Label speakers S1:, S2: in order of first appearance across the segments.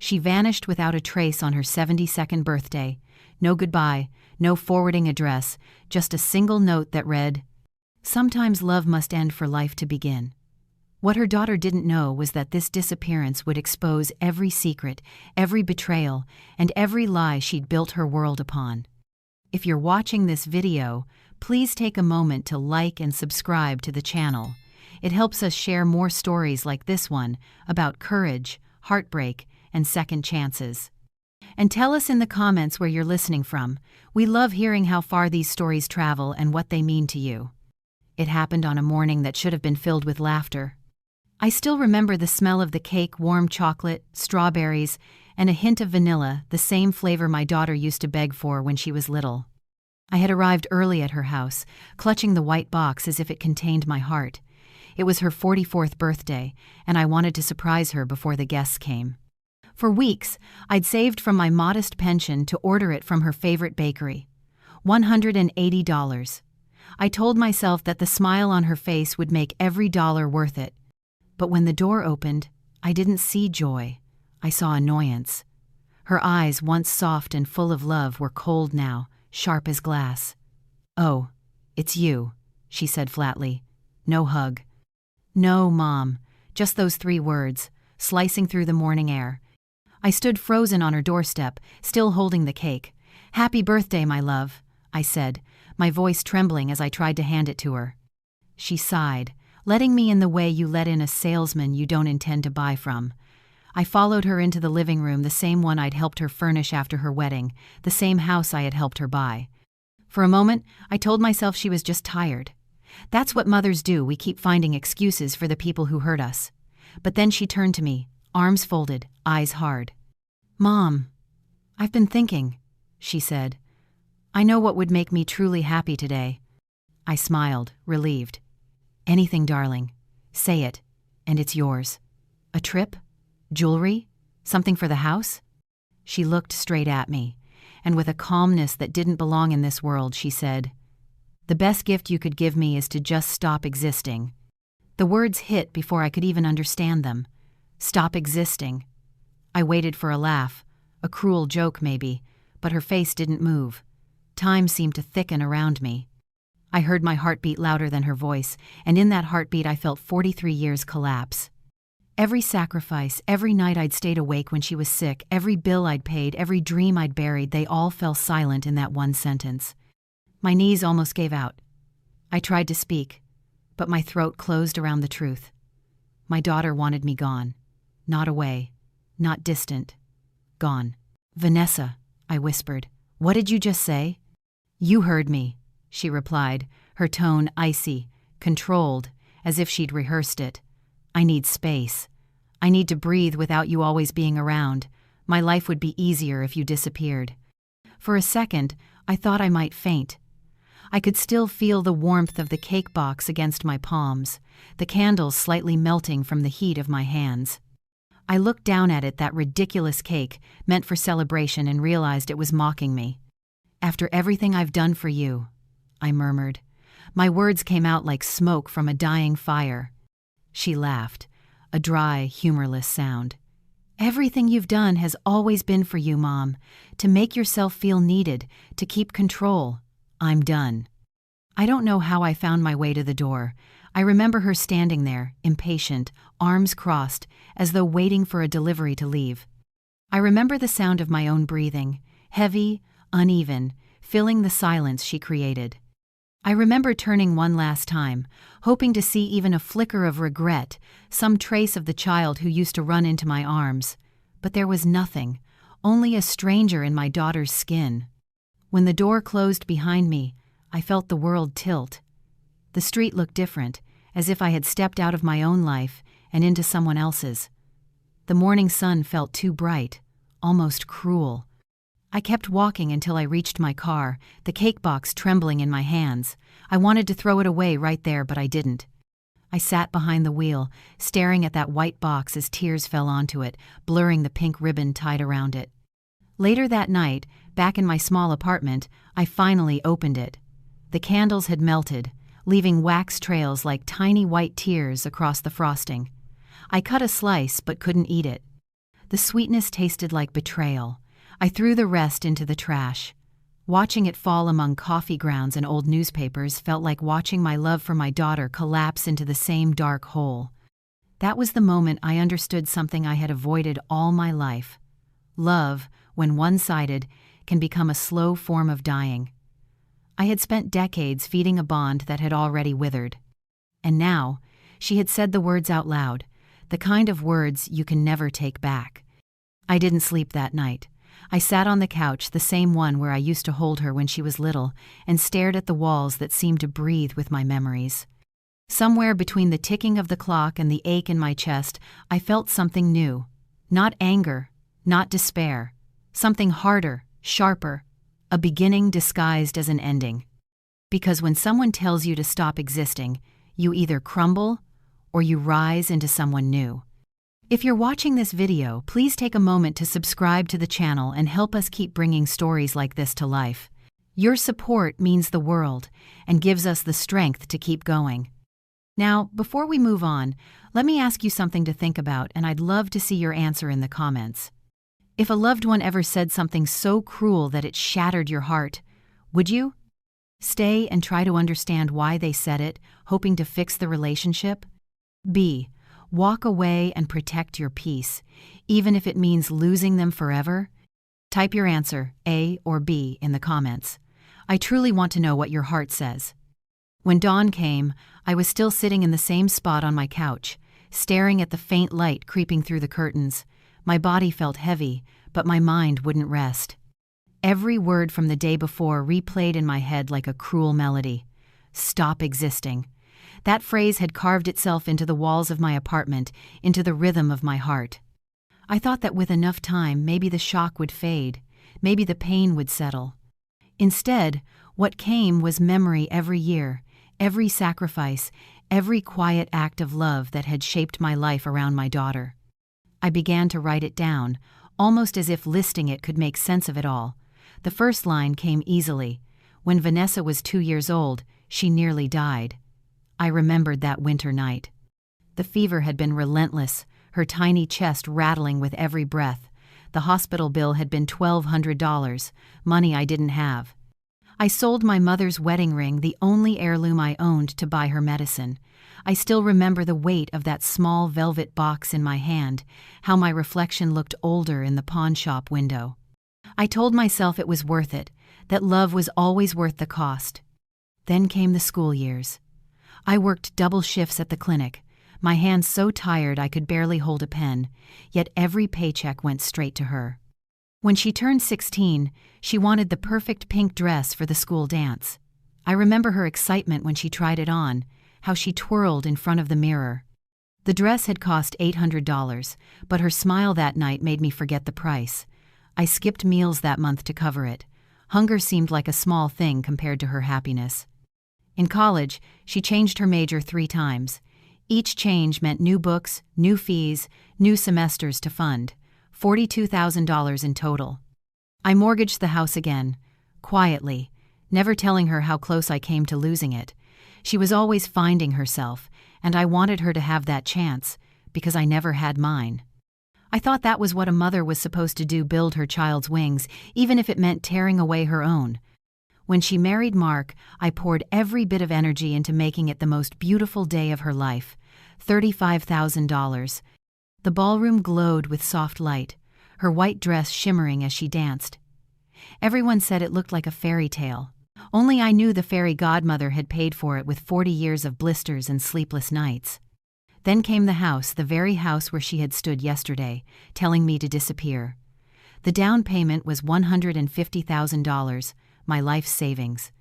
S1: She vanished without a trace on her 72nd birthday. No goodbye, no forwarding address, just a single note that read, "Sometimes love must end for life to begin." What her daughter didn't know was that this disappearance would expose every secret, every betrayal, and every lie she'd built her world upon. If you're watching this video, please take a moment to like and subscribe to the channel. It helps us share more stories like this one about courage, heartbreak, and second chances. And tell us in the comments where you're listening from. We love hearing how far these stories travel and what they mean to you. It happened on a morning that should have been filled with laughter. I still remember the smell of the cake, warm chocolate, strawberries, and a hint of vanilla, the same flavor my daughter used to beg for when she was little. I had arrived early at her house, clutching the white box as if it contained my heart. It was her 44th birthday, and I wanted to surprise her before the guests came. For weeks, I'd saved from my modest pension to order it from her favorite bakery. $180. I told myself that the smile on her face would make every dollar worth it. But when the door opened, I didn't see joy. I saw annoyance. Her eyes, once soft and full of love, were cold now, sharp as glass. "Oh, it's you," she said flatly. No hug. "No, Mom," just those 3 words, slicing through the morning air. I stood frozen on her doorstep, still holding the cake. "Happy birthday, my love," I said, my voice trembling as I tried to hand it to her. She sighed, letting me in the way you let in a salesman you don't intend to buy from. I followed her into the living room, the same one I'd helped her furnish after her wedding, the same house I had helped her buy. For a moment, I told myself she was just tired. That's what mothers do, we keep finding excuses for the people who hurt us. But then she turned to me, arms folded, eyes hard. "Mom, I've been thinking," she said. "I know what would make me truly happy today." I smiled, relieved. "Anything, darling. Say it, and it's yours. A trip? Jewelry? Something for the house?" She looked straight at me, and with a calmness that didn't belong in this world, she said, "The best gift you could give me is to just stop existing." The words hit before I could even understand them. Stop existing. I waited for a laugh, a cruel joke maybe, but her face didn't move. Time seemed to thicken around me. I heard my heartbeat louder than her voice, and in that heartbeat I felt 43 years collapse. Every sacrifice, every night I'd stayed awake when she was sick, every bill I'd paid, every dream I'd buried, they all fell silent in that one sentence. My knees almost gave out. I tried to speak, but my throat closed around the truth. My daughter wanted me gone. Not away, not distant. Gone. "Vanessa," I whispered, "what did you just say?" "You heard me," she replied, her tone icy, controlled, as if she'd rehearsed it. "I need space. I need to breathe without you always being around. My life would be easier if you disappeared." For a second, I thought I might faint. I could still feel the warmth of the cake box against my palms, the candles slightly melting from the heat of my hands. I looked down at it, that ridiculous cake, meant for celebration, and realized it was mocking me. "After everything I've done for you," I murmured. My words came out like smoke from a dying fire. She laughed, a dry, humorless sound. "Everything you've done has always been for you, Mom, to make yourself feel needed, to keep control. I'm done." I don't know how I found my way to the door. I remember her standing there, impatient, arms crossed, as though waiting for a delivery to leave. I remember the sound of my own breathing, heavy, uneven, filling the silence she created. I remember turning one last time, hoping to see even a flicker of regret, some trace of the child who used to run into my arms. But there was nothing, only a stranger in my daughter's skin. When the door closed behind me, I felt the world tilt. The street looked different, as if I had stepped out of my own life and into someone else's. The morning sun felt too bright, almost cruel. I kept walking until I reached my car, the cake box trembling in my hands. I wanted to throw it away right there, but I didn't. I sat behind the wheel, staring at that white box as tears fell onto it, blurring the pink ribbon tied around it. Later that night, back in my small apartment, I finally opened it. The candles had melted, leaving wax trails like tiny white tears across the frosting. I cut a slice but couldn't eat it. The sweetness tasted like betrayal. I threw the rest into the trash. Watching it fall among coffee grounds and old newspapers felt like watching my love for my daughter collapse into the same dark hole. That was the moment I understood something I had avoided all my life. Love, when one-sided, can become a slow form of dying. I had spent decades feeding a bond that had already withered. And now, she had said the words out loud, the kind of words you can never take back. I didn't sleep that night. I sat on the couch, the same one where I used to hold her when she was little, and stared at the walls that seemed to breathe with my memories. Somewhere between the ticking of the clock and the ache in my chest, I felt something new. Not anger, not despair. Something harder, sharper. A beginning disguised as an ending. Because when someone tells you to stop existing, you either crumble or you rise into someone new. If you're watching this video, please take a moment to subscribe to the channel and help us keep bringing stories like this to life. Your support means the world and gives us the strength to keep going. Now, before we move on, let me ask you something to think about, and I'd love to see your answer in the comments. If a loved one ever said something so cruel that it shattered your heart, would you stay and try to understand why they said it, hoping to fix the relationship? B. Walk away and protect your peace, even if it means losing them forever? Type your answer, A or B, in the comments. I truly want to know what your heart says. When dawn came, I was still sitting in the same spot on my couch, staring at the faint light creeping through the curtains. My body felt heavy, but my mind wouldn't rest. Every word from the day before replayed in my head like a cruel melody. Stop existing. That phrase had carved itself into the walls of my apartment, into the rhythm of my heart. I thought that with enough time, maybe the shock would fade, maybe the pain would settle. Instead, what came was memory every year, every sacrifice, every quiet act of love that had shaped my life around my daughter. I began to write it down, almost as if listing it could make sense of it all. The first line came easily. When Vanessa was 2 years old, she nearly died. I remembered that winter night. The fever had been relentless, her tiny chest rattling with every breath. The hospital bill had been $1,200, money I didn't have. I sold my mother's wedding ring, the only heirloom I owned, to buy her medicine. I still remember the weight of that small velvet box in my hand, how my reflection looked older in the pawn shop window. I told myself it was worth it, that love was always worth the cost. Then came the school years. I worked double shifts at the clinic, my hands so tired I could barely hold a pen, yet every paycheck went straight to her. When she turned 16, she wanted the perfect pink dress for the school dance. I remember her excitement when she tried it on, how she twirled in front of the mirror. The dress had cost $800, but her smile that night made me forget the price. I skipped meals that month to cover it. Hunger seemed like a small thing compared to her happiness. In college, she changed her major 3 times. Each change meant new books, new fees, new semesters to fund. $42,000 in total. I mortgaged the house again, quietly, never telling her how close I came to losing it. She was always finding herself, and I wanted her to have that chance, because I never had mine. I thought that was what a mother was supposed to do, build her child's wings, even if it meant tearing away her own. When she married Mark, I poured every bit of energy into making it the most beautiful day of her life. $35,000. The ballroom glowed with soft light, her white dress shimmering as she danced. Everyone said it looked like a fairy tale. Only I knew the fairy godmother had paid for it with 40 years of blisters and sleepless nights. Then came the house, the very house where she had stood yesterday, telling me to disappear. The down payment was $150,000, my life savings.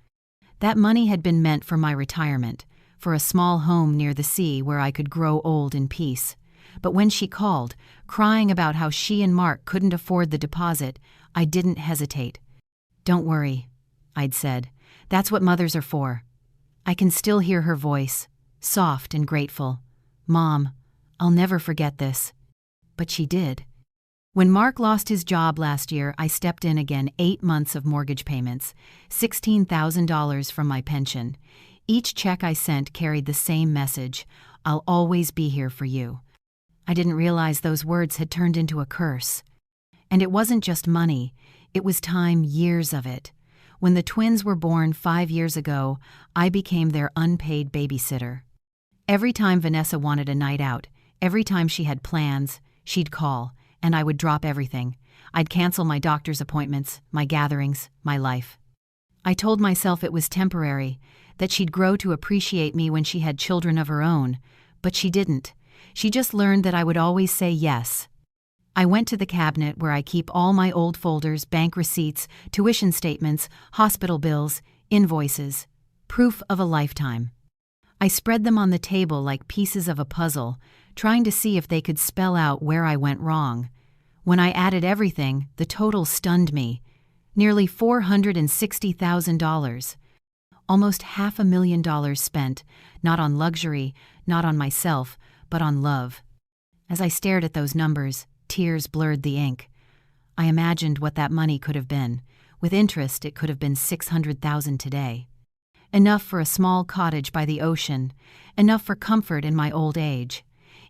S1: That money had been meant for my retirement, for a small home near the sea where I could grow old in peace. But when she called, crying about how she and Mark couldn't afford the deposit, I didn't hesitate. "Don't worry," I'd said. "That's what mothers are for." I can still hear her voice, soft and grateful. "Mom, I'll never forget this." But she did. When Mark lost his job last year, I stepped in again. 8 months of mortgage payments, $16,000 from my pension. Each check I sent carried the same message: I'll always be here for you. I didn't realize those words had turned into a curse. And it wasn't just money, it was time, years of it. When the twins were born 5 years ago, I became their unpaid babysitter. Every time Vanessa wanted a night out, every time she had plans, she'd call, and I would drop everything. I'd cancel my doctor's appointments, my gatherings, my life. I told myself it was temporary, that she'd grow to appreciate me when she had children of her own, but she didn't. She just learned that I would always say yes. I went to the cabinet where I keep all my old folders, bank receipts, tuition statements, hospital bills, invoices, proof of a lifetime. I spread them on the table like pieces of a puzzle, trying to see if they could spell out where I went wrong. When I added everything, the total stunned me. Nearly $460,000. Almost $500,000 spent, not on luxury, not on myself, but on love. As I stared at those numbers, tears blurred the ink. I imagined what that money could have been. With interest, it could have been $600,000 today. Enough for a small cottage by the ocean, enough for comfort in my old age.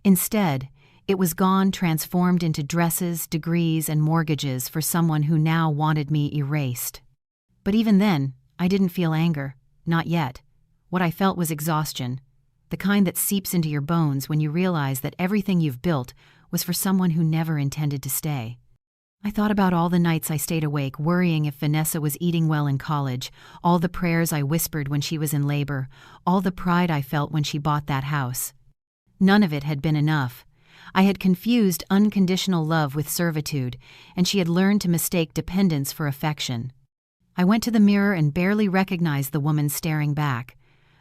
S1: Instead, it was gone, transformed into dresses, degrees, and mortgages for someone who now wanted me erased. But even then, I didn't feel anger. Not yet. What I felt was exhaustion, the kind that seeps into your bones when you realize that everything you've built was for someone who never intended to stay. I thought about all the nights I stayed awake worrying if Vanessa was eating well in college, all the prayers I whispered when she was in labor, all the pride I felt when she bought that house. None of it had been enough. I had confused unconditional love with servitude, and she had learned to mistake dependence for affection. I went to the mirror and barely recognized the woman staring back.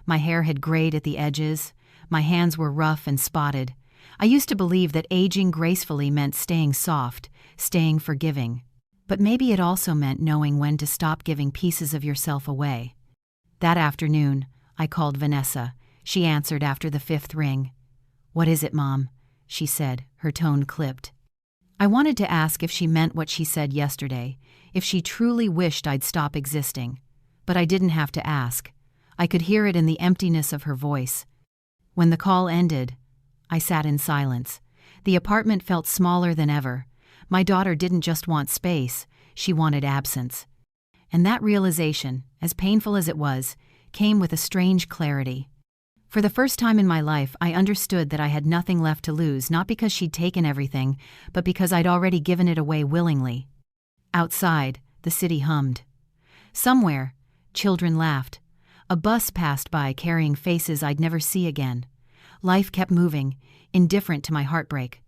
S1: My hair had grayed at the edges. My hands were rough and spotted. I used to believe that aging gracefully meant staying soft, staying forgiving. But maybe it also meant knowing when to stop giving pieces of yourself away. That afternoon, I called Vanessa. She answered after the 5th ring. "What is it, Mom?" she said, her tone clipped. I wanted to ask if she meant what she said yesterday, if she truly wished I'd stop existing. But I didn't have to ask. I could hear it in the emptiness of her voice. When the call ended, I sat in silence. The apartment felt smaller than ever. My daughter didn't just want space, she wanted absence. And that realization, as painful as it was, came with a strange clarity. For the first time in my life, I understood that I had nothing left to lose, not because she'd taken everything, but because I'd already given it away willingly. Outside, the city hummed. Somewhere, children laughed. A bus passed by carrying faces I'd never see again. Life kept moving, indifferent to my heartbreak.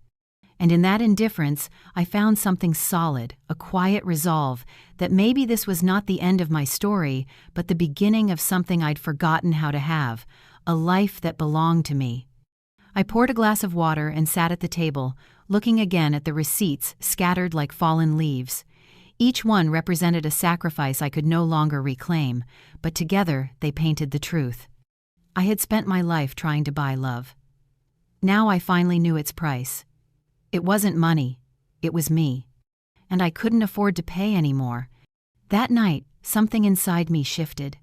S1: And in that indifference, I found something solid, a quiet resolve that maybe this was not the end of my story, but the beginning of something I'd forgotten how to have, a life that belonged to me. I poured a glass of water and sat at the table, looking again at the receipts scattered like fallen leaves. Each one represented a sacrifice I could no longer reclaim, but together they painted the truth. I had spent my life trying to buy love. Now I finally knew its price. It wasn't money, it was me. And I couldn't afford to pay anymore. That night, something inside me shifted.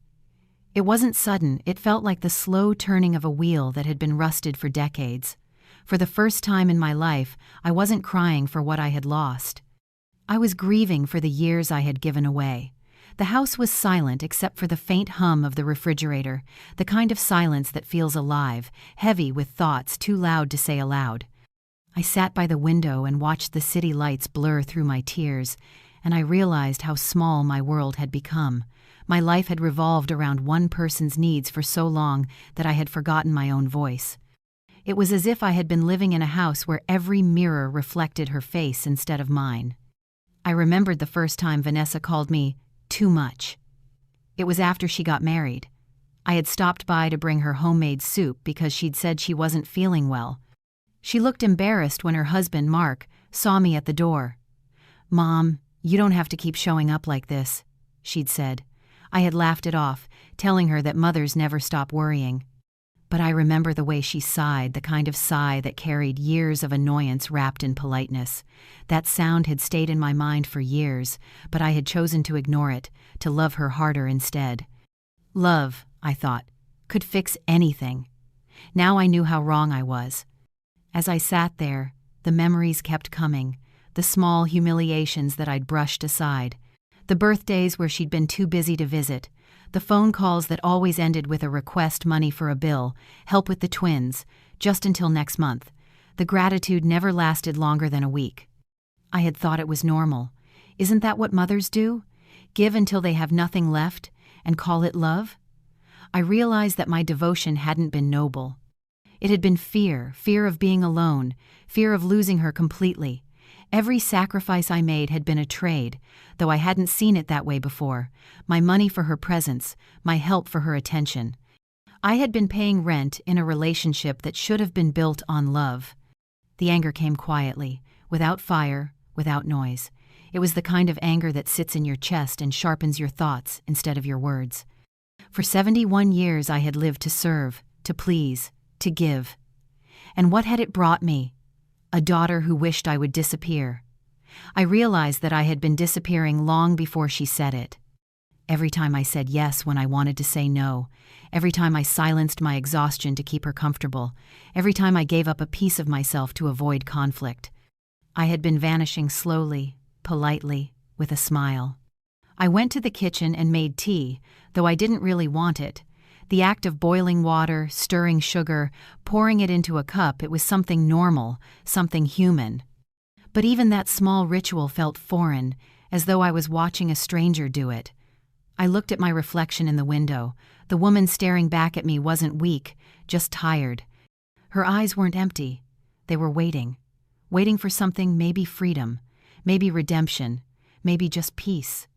S1: It wasn't sudden, it felt like the slow turning of a wheel that had been rusted for decades. For the first time in my life, I wasn't crying for what I had lost. I was grieving for the years I had given away. The house was silent except for the faint hum of the refrigerator, the kind of silence that feels alive, heavy with thoughts too loud to say aloud. I sat by the window and watched the city lights blur through my tears, and I realized how small my world had become. My life had revolved around one person's needs for so long that I had forgotten my own voice. It was as if I had been living in a house where every mirror reflected her face instead of mine. I remembered the first time Vanessa called me too much. It was after she got married. I had stopped by to bring her homemade soup because she'd said she wasn't feeling well. She looked embarrassed when her husband, Mark, saw me at the door. "Mom, you don't have to keep showing up like this," she'd said. I had laughed it off, telling her that mothers never stop worrying. But I remember the way she sighed, the kind of sigh that carried years of annoyance wrapped in politeness. That sound had stayed in my mind for years, but I had chosen to ignore it, to love her harder instead. Love, I thought, could fix anything. Now I knew how wrong I was. As I sat there, the memories kept coming, the small humiliations that I'd brushed aside, the birthdays where she'd been too busy to visit, the phone calls that always ended with a request money for a bill, help with the twins, just until next month. The gratitude never lasted longer than a week. I had thought it was normal. Isn't that what mothers do? Give until they have nothing left, and call it love? I realized that my devotion hadn't been noble. It had been fear of being alone, fear of losing her completely. Every sacrifice I made had been a trade, though I hadn't seen it that way before. My money for her presence, my help for her attention. I had been paying rent in a relationship that should have been built on love. The anger came quietly, without fire, without noise. It was the kind of anger that sits in your chest and sharpens your thoughts instead of your words. For 71 years I had lived to serve, to please, to give. And what had it brought me? A daughter who wished I would disappear. I realized that I had been disappearing long before she said it. Every time I said yes when I wanted to say no, every time I silenced my exhaustion to keep her comfortable, every time I gave up a piece of myself to avoid conflict. I had been vanishing slowly, politely, with a smile. I went to the kitchen and made tea, though I didn't really want it. The act of boiling water, stirring sugar, pouring it into a cup, it was something normal, something human. But even that small ritual felt foreign, as though I was watching a stranger do it. I looked at my reflection in the window. The woman staring back at me wasn't weak, just tired. Her eyes weren't empty. They were waiting for something, maybe freedom, maybe redemption, maybe just peace.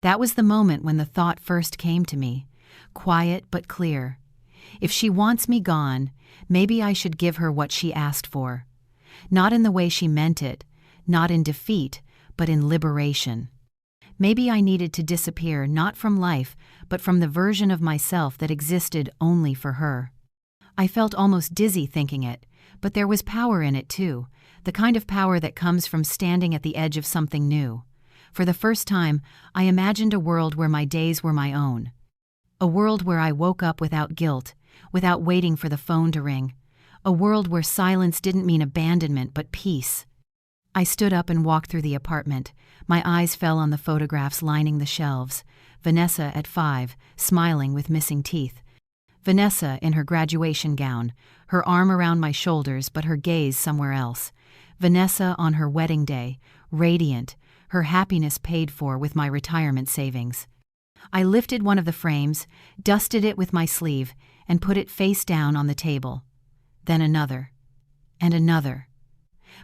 S1: That was the moment when the thought first came to me, quiet but clear. If she wants me gone, maybe I should give her what she asked for. Not in the way she meant it, not in defeat, but in liberation. Maybe I needed to disappear not from life, but from the version of myself that existed only for her. I felt almost dizzy thinking it, but there was power in it too, the kind of power that comes from standing at the edge of something new. For the first time, I imagined a world where my days were my own. A world where I woke up without guilt, without waiting for the phone to ring. A world where silence didn't mean abandonment but peace. I stood up and walked through the apartment. My eyes fell on the photographs lining the shelves. Vanessa at 5, smiling with missing teeth. Vanessa in her graduation gown, her arm around my shoulders but her gaze somewhere else. Vanessa on her wedding day, radiant, her happiness paid for with my retirement savings. I lifted one of the frames, dusted it with my sleeve, and put it face down on the table. Then another. And another.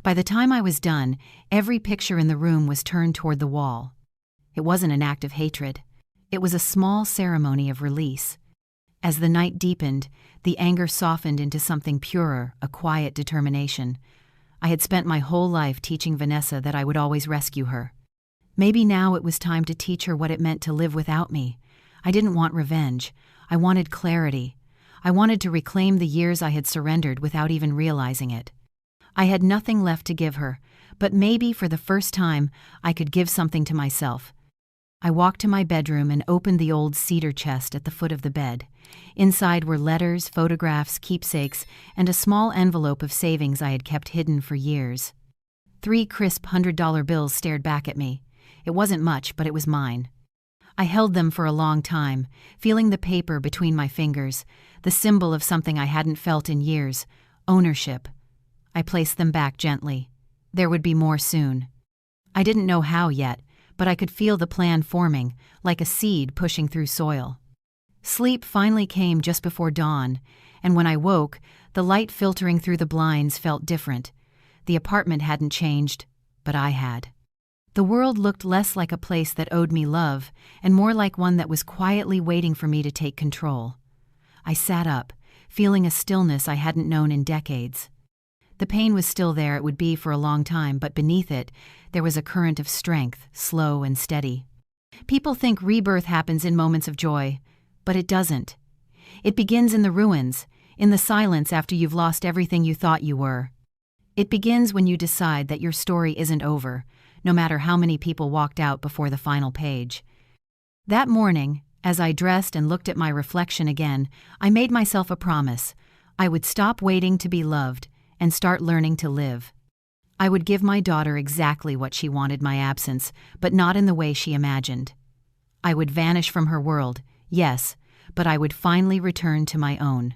S1: By the time I was done, every picture in the room was turned toward the wall. It wasn't an act of hatred. It was a small ceremony of release. As the night deepened, the anger softened into something purer, a quiet determination. I had spent my whole life teaching Vanessa that I would always rescue her. Maybe now it was time to teach her what it meant to live without me. I didn't want revenge. I wanted clarity. I wanted to reclaim the years I had surrendered without even realizing it. I had nothing left to give her, but maybe for the first time I could give something to myself. I walked to my bedroom and opened the old cedar chest at the foot of the bed. Inside were letters, photographs, keepsakes, and a small envelope of savings I had kept hidden for years. 3 crisp $100 bills stared back at me. It wasn't much, but it was mine. I held them for a long time, feeling the paper between my fingers, the symbol of something I hadn't felt in years, ownership. I placed them back gently. There would be more soon. I didn't know how yet, but I could feel the plan forming, like a seed pushing through soil. Sleep finally came just before dawn, and when I woke, the light filtering through the blinds felt different. The apartment hadn't changed, but I had. The world looked less like a place that owed me love, and more like one that was quietly waiting for me to take control. I sat up, feeling a stillness I hadn't known in decades. The pain was still there, it would be for a long time, but beneath it, there was a current of strength, slow and steady. People think rebirth happens in moments of joy, but it doesn't. It begins in the ruins, in the silence after you've lost everything you thought you were. It begins when you decide that your story isn't over, no matter how many people walked out before the final page. That morning, as I dressed and looked at my reflection again, I made myself a promise. I would stop waiting to be loved, and start learning to live. I would give my daughter exactly what she wanted my absence, but not in the way she imagined. I would vanish from her world, yes, but I would finally return to my own.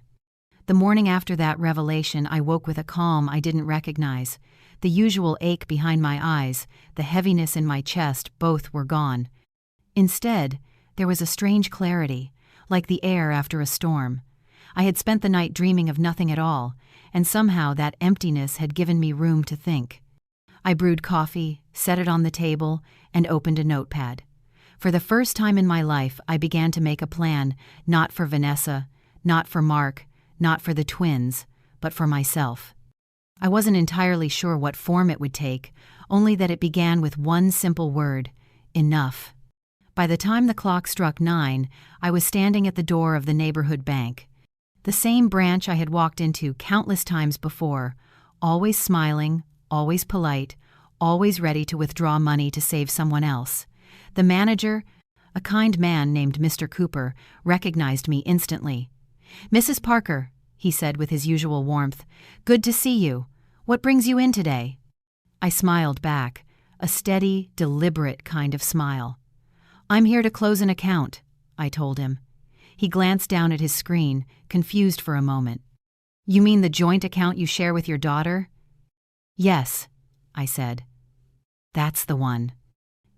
S1: The morning after that revelation, I woke with a calm I didn't recognize. The usual ache behind my eyes, the heaviness in my chest, both were gone. Instead, there was a strange clarity, like the air after a storm. I had spent the night dreaming of nothing at all, and somehow that emptiness had given me room to think. I brewed coffee, set it on the table, and opened a notepad. For the first time in my life, I began to make a plan, not for Vanessa, not for Mark, not for the twins, but for myself. I wasn't entirely sure what form it would take, only that it began with one simple word: enough. By the time the clock struck 9, I was standing at the door of the neighborhood bank. The same branch I had walked into countless times before, always smiling, always polite, always ready to withdraw money to save someone else. The manager, a kind man named Mr. Cooper, recognized me instantly. "Mrs. Parker," he said with his usual warmth, "good to see you. What brings you in today?" I smiled back, a steady, deliberate kind of smile. "I'm here to close an account," I told him. He glanced down at his screen, confused for a moment. "You mean the joint account you share with your daughter?" "Yes," I said. "That's the one."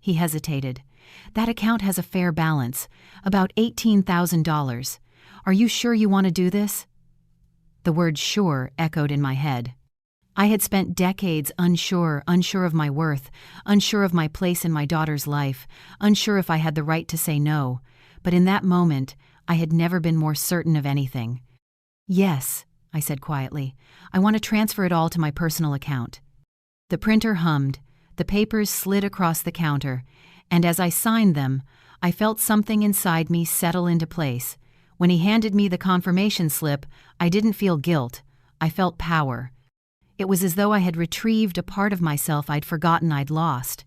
S1: He hesitated. "That account has a fair balance, about $18,000. Are you sure you want to do this?" The word sure echoed in my head. I had spent decades unsure of my worth, unsure of my place in my daughter's life, unsure if I had the right to say no, but in that moment, I had never been more certain of anything. "Yes," I said quietly. "I want to transfer it all to my personal account." The printer hummed, the papers slid across the counter, and as I signed them, I felt something inside me settle into place. When he handed me the confirmation slip, I didn't feel guilt. I felt power. It was as though I had retrieved a part of myself I'd forgotten I'd lost.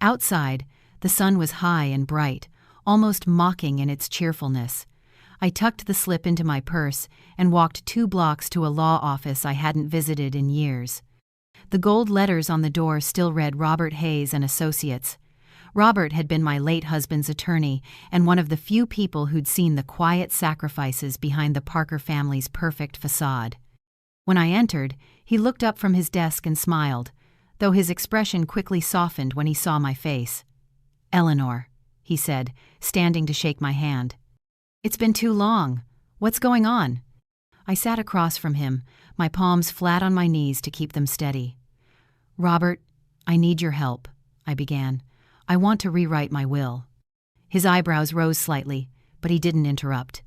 S1: Outside, the sun was high and bright, almost mocking in its cheerfulness. I tucked the slip into my purse and walked 2 blocks to a law office I hadn't visited in years. The gold letters on the door still read Robert Hayes and Associates. Robert had been my late husband's attorney and one of the few people who'd seen the quiet sacrifices behind the Parker family's perfect facade. When I entered, he looked up from his desk and smiled, though his expression quickly softened when he saw my face. "Eleanor," he said, standing to shake my hand. "It's been too long. What's going on?" I sat across from him, my palms flat on my knees to keep them steady. "Robert, I need your help," I began. "I want to rewrite my will." His eyebrows rose slightly, but he didn't interrupt.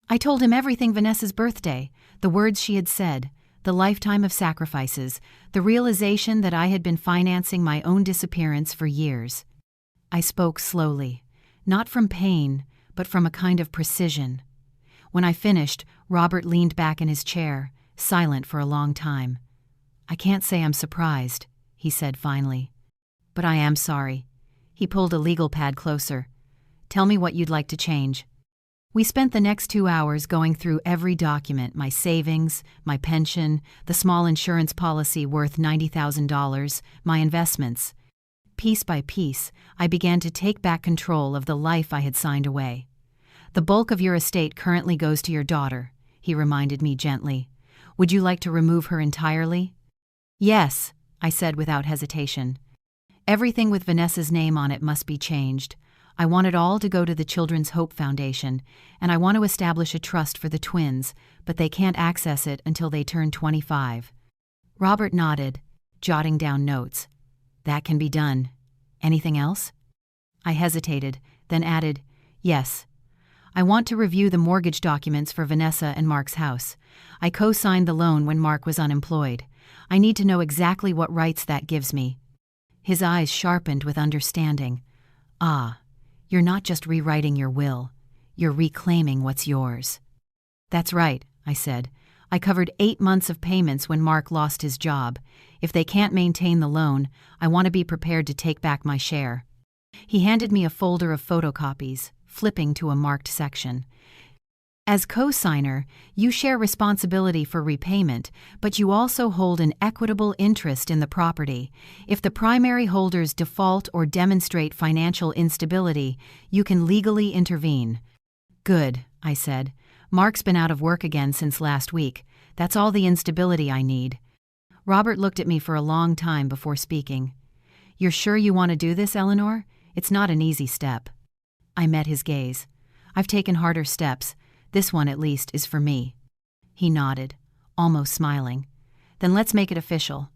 S1: I told him everything: Vanessa's birthday, the words she had said, the lifetime of sacrifices, the realization that I had been financing my own disappearance for years. I spoke slowly, not from pain, but from a kind of precision. When I finished, Robert leaned back in his chair, silent for a long time. "I can't say I'm surprised," he said finally. "But I am sorry." He pulled a legal pad closer. "Tell me what you'd like to change." We spent the next 2 hours going through every document: my savings, my pension, the small insurance policy worth $90,000, my investments. Piece by piece, I began to take back control of the life I had signed away. "The bulk of your estate currently goes to your daughter," he reminded me gently. "Would you like to remove her entirely?" "Yes," I said without hesitation. "Everything with Vanessa's name on it must be changed. I want it all to go to the Children's Hope Foundation, and I want to establish a trust for the twins, but they can't access it until they turn 25. Robert nodded, jotting down notes. "That can be done. Anything else?" I hesitated, then added, "Yes. I want to review the mortgage documents for Vanessa and Mark's house. I co-signed the loan when Mark was unemployed. I need to know exactly what rights that gives me." His eyes sharpened with understanding. "Ah. You're not just rewriting your will. You're reclaiming what's yours." "That's right," I said. "I covered 8 months of payments when Mark lost his job. If they can't maintain the loan, I want to be prepared to take back my share." He handed me a folder of photocopies, flipping to a marked section. As co-signer, you share responsibility for repayment, but you also hold an equitable interest in the property. If the primary holders default or demonstrate financial instability, you can legally intervene. Good, I said. Mark's been out of work again since last week. That's all the instability I need. Robert looked at me for a long time before speaking. You're sure you want to do this, Eleanor? It's not an easy step. I met his gaze. I've taken harder steps. This one, at least, is for me. He nodded, almost smiling. Then let's make it official.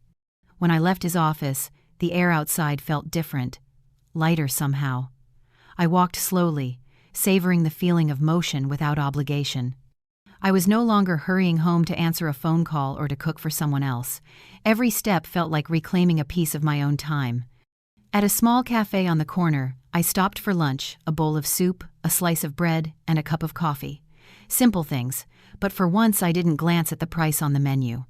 S1: When I left his office, the air outside felt different, lighter somehow. I walked slowly, savoring the feeling of motion without obligation. I was no longer hurrying home to answer a phone call or to cook for someone else. Every step felt like reclaiming a piece of my own time. At a small cafe on the corner, I stopped for lunch, a bowl of soup, a slice of bread, and a cup of coffee. Simple things, but for once I didn't glance at the price on the menu.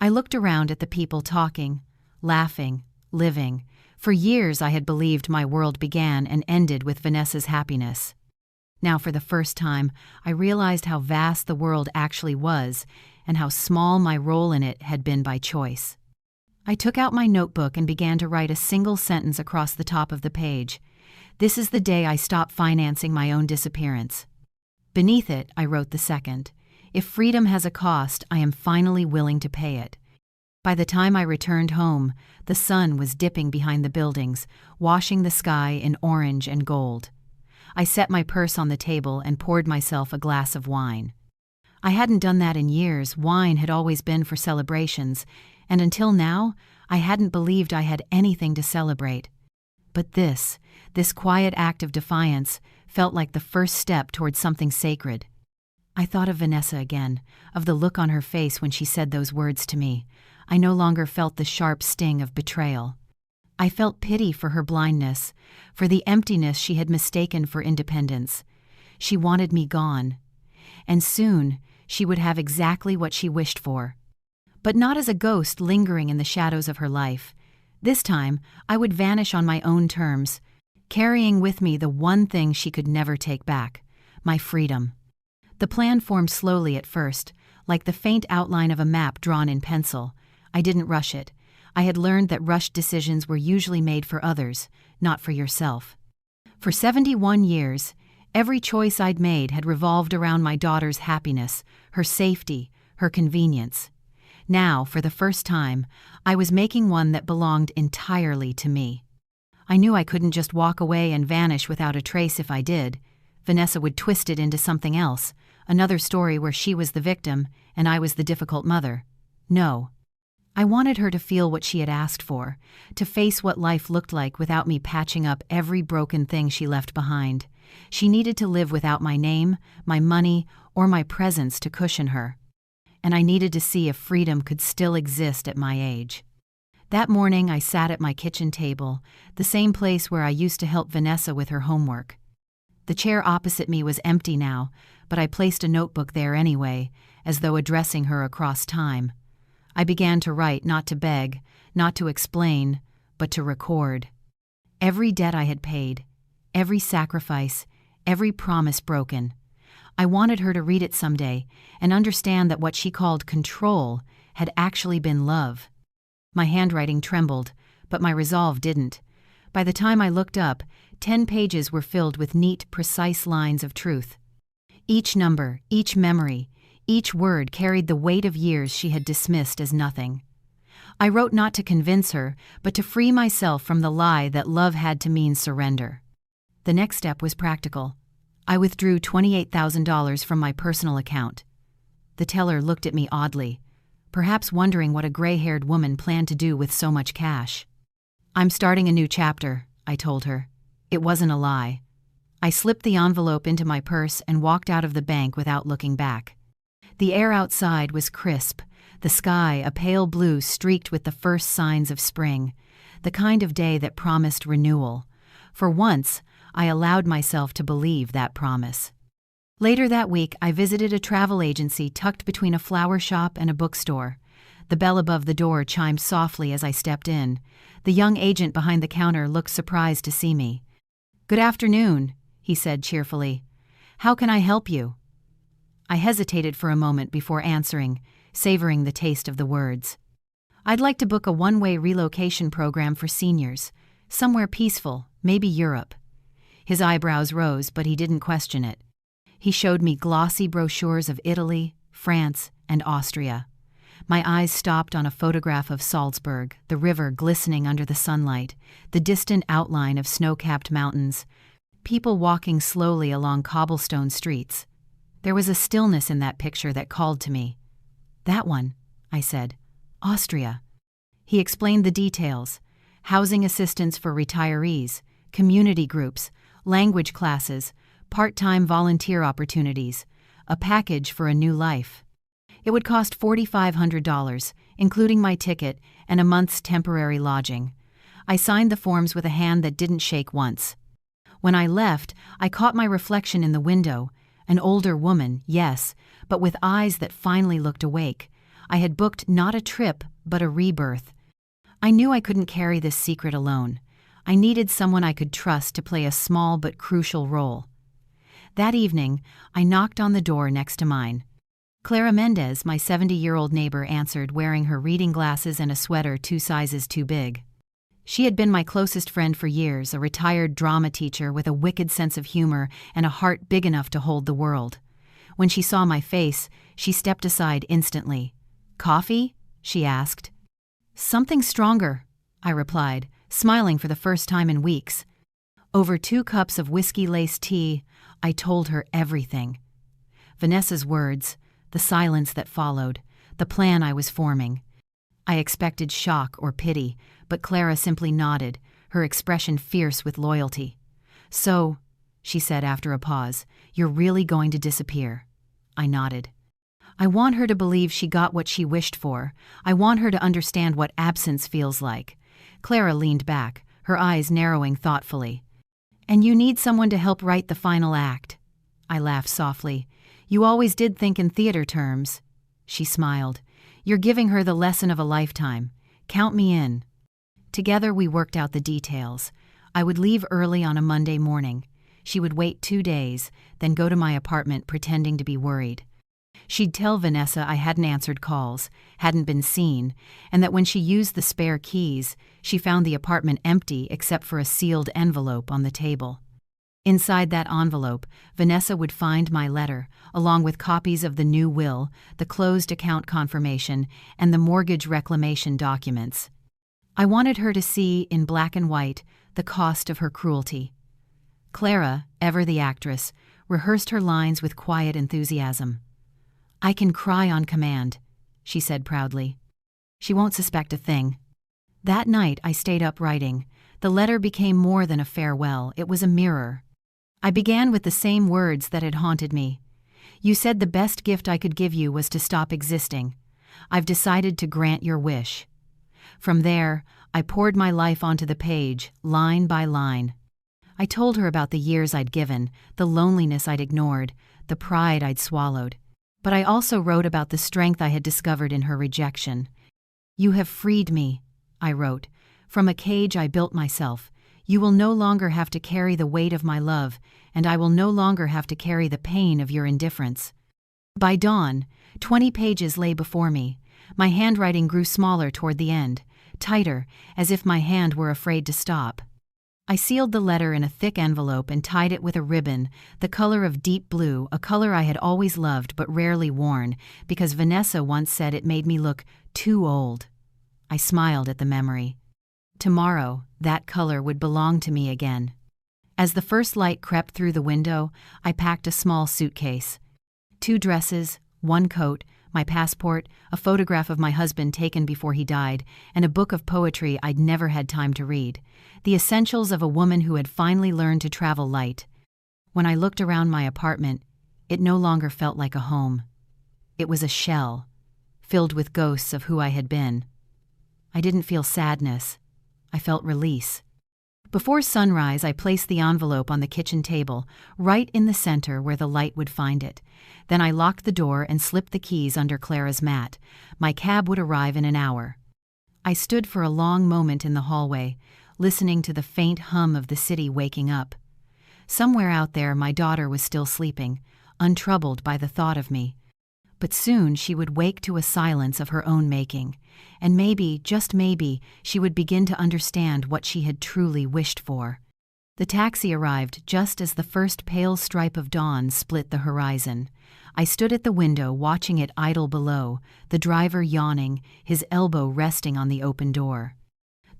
S1: I looked around at the people talking, laughing, living. For years I had believed my world began and ended with Vanessa's happiness. Now for the first time, I realized how vast the world actually was and how small my role in it had been by choice. I took out my notebook and began to write a single sentence across the top of the page. This is the day I stopped financing my own disappearance. Beneath it, I wrote the second. If freedom has a cost, I am finally willing to pay it. By the time I returned home, the sun was dipping behind the buildings, washing the sky in orange and gold. I set my purse on the table and poured myself a glass of wine. I hadn't done that in years. Wine had always been for celebrations, and until now, I hadn't believed I had anything to celebrate. But this quiet act of defiance, felt like the first step towards something sacred. I thought of Vanessa again, of the look on her face when she said those words to me. I no longer felt the sharp sting of betrayal. I felt pity for her blindness, for the emptiness she had mistaken for independence. She wanted me gone. And soon, she would have exactly what she wished for. But not as a ghost lingering in the shadows of her life. This time, I would vanish on my own terms, carrying with me the one thing she could never take back, my freedom. The plan formed slowly at first, like the faint outline of a map drawn in pencil. I didn't rush it. I had learned that rushed decisions were usually made for others, not for yourself. For 71 years, every choice I'd made had revolved around my daughter's happiness, her safety, her convenience. Now, for the first time, I was making one that belonged entirely to me. I knew I couldn't just walk away and vanish without a trace if I did. Vanessa would twist it into something else, another story where she was the victim and I was the difficult mother. No. I wanted her to feel what she had asked for, to face what life looked like without me patching up every broken thing she left behind. She needed to live without my name, my money, or my presence to cushion her. And I needed to see if freedom could still exist at my age. That morning I sat at my kitchen table, the same place where I used to help Vanessa with her homework. The chair opposite me was empty now, but I placed a notebook there anyway, as though addressing her across time. I began to write, not to beg, not to explain, but to record. Every debt I had paid, every sacrifice, every promise broken. I wanted her to read it someday and understand that what she called control had actually been love. My handwriting trembled, but my resolve didn't. By the time I looked up, 10 pages were filled with neat, precise lines of truth. Each number, each memory, each word carried the weight of years she had dismissed as nothing. I wrote not to convince her, but to free myself from the lie that love had to mean surrender. The next step was practical. I withdrew $28,000 from my personal account. The teller looked at me oddly, perhaps wondering what a gray-haired woman planned to do with so much cash. "I'm starting a new chapter," I told her. It wasn't a lie. I slipped the envelope into my purse and walked out of the bank without looking back. The air outside was crisp, the sky a pale blue streaked with the first signs of spring, the kind of day that promised renewal. For once, I allowed myself to believe that promise. Later that week, I visited a travel agency tucked between a flower shop and a bookstore. The bell above the door chimed softly as I stepped in. The young agent behind the counter looked surprised to see me. "Good afternoon," he said cheerfully. "How can I help you?" I hesitated for a moment before answering, savoring the taste of the words. I'd like to book a one-way relocation program for seniors, somewhere peaceful, maybe Europe. His eyebrows rose, but he didn't question it. He showed me glossy brochures of Italy, France, and Austria. My eyes stopped on a photograph of Salzburg, the river glistening under the sunlight, the distant outline of snow-capped mountains, people walking slowly along cobblestone streets. There was a stillness in that picture that called to me. "That one," I said. "Austria." He explained the details: housing assistance for retirees, community groups, language classes, part-time volunteer opportunities, a package for a new life. It would cost $4,500, including my ticket and a month's temporary lodging. I signed the forms with a hand that didn't shake once. When I left, I caught my reflection in the window. An older woman, yes, but with eyes that finally looked awake. I had booked not a trip, but a rebirth. I knew I couldn't carry this secret alone. I needed someone I could trust to play a small but crucial role. That evening, I knocked on the door next to mine. Clara Mendez, my 70-year-old neighbor, answered, wearing her reading glasses and a sweater 2 sizes too big. She had been my closest friend for years, a retired drama teacher with a wicked sense of humor and a heart big enough to hold the world. When she saw my face, she stepped aside instantly. "Coffee?" she asked. "Something stronger," I replied, smiling for the first time in weeks. Over 2 cups of whiskey-laced tea, I told her everything. Vanessa's words, the silence that followed, the plan I was forming. I expected shock or pity, but Clara simply nodded, her expression fierce with loyalty. "So," she said after a pause, "you're really going to disappear?" I nodded. "I want her to believe she got what she wished for. I want her to understand what absence feels like." Clara leaned back, her eyes narrowing thoughtfully. "And you need someone to help write the final act." I laughed softly. "You always did think in theater terms." She smiled. "You're giving her the lesson of a lifetime. Count me in." Together we worked out the details. I would leave early on a Monday morning. She would wait 2 days, then go to my apartment pretending to be worried. She'd tell Vanessa I hadn't answered calls, hadn't been seen, and that when she used the spare keys, she found the apartment empty except for a sealed envelope on the table. Inside that envelope, Vanessa would find my letter, along with copies of the new will, the closed account confirmation, and the mortgage reclamation documents. I wanted her to see, in black and white, the cost of her cruelty. Clara, ever the actress, rehearsed her lines with quiet enthusiasm. "I can cry on command," she said proudly. "She won't suspect a thing." That night I stayed up writing. The letter became more than a farewell, it was a mirror. I began with the same words that had haunted me. "You said the best gift I could give you was to stop existing. I've decided to grant your wish." From there, I poured my life onto the page, line by line. I told her about the years I'd given, the loneliness I'd ignored, the pride I'd swallowed. But I also wrote about the strength I had discovered in her rejection. "You have freed me," I wrote, "from a cage I built myself. You will no longer have to carry the weight of my love, and I will no longer have to carry the pain of your indifference." By dawn, 20 pages lay before me. My handwriting grew smaller toward the end, tighter, as if my hand were afraid to stop. I sealed the letter in a thick envelope and tied it with a ribbon, the color of deep blue, a color I had always loved but rarely worn, because Vanessa once said it made me look too old. I smiled at the memory. Tomorrow, that color would belong to me again. As the first light crept through the window, I packed a small suitcase. 2 dresses, 1 coat, my passport, a photograph of my husband taken before he died, and a book of poetry I'd never had time to read. The essentials of a woman who had finally learned to travel light. When I looked around my apartment, it no longer felt like a home. It was a shell, filled with ghosts of who I had been. I didn't feel sadness. I felt release. Before sunrise, I placed the envelope on the kitchen table, right in the center where the light would find it. Then I locked the door and slipped the keys under Clara's mat. My cab would arrive in an hour. I stood for a long moment in the hallway, listening to the faint hum of the city waking up. Somewhere out there, my daughter was still sleeping, untroubled by the thought of me. But soon she would wake to a silence of her own making, and maybe, just maybe, she would begin to understand what she had truly wished for. The taxi arrived just as the first pale stripe of dawn split the horizon. I stood at the window watching it idle below, the driver yawning, his elbow resting on the open door.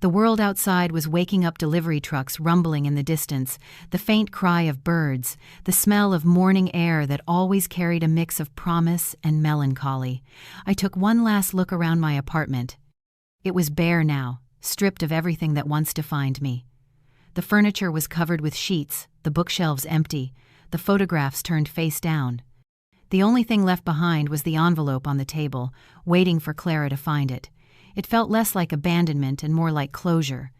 S1: The world outside was waking up, delivery trucks rumbling in the distance, the faint cry of birds, the smell of morning air that always carried a mix of promise and melancholy. I took one last look around my apartment. It was bare now, stripped of everything that once defined me. The furniture was covered with sheets, the bookshelves empty, the photographs turned face down. The only thing left behind was the envelope on the table, waiting for Clara to find it. It felt less like abandonment and more like closure.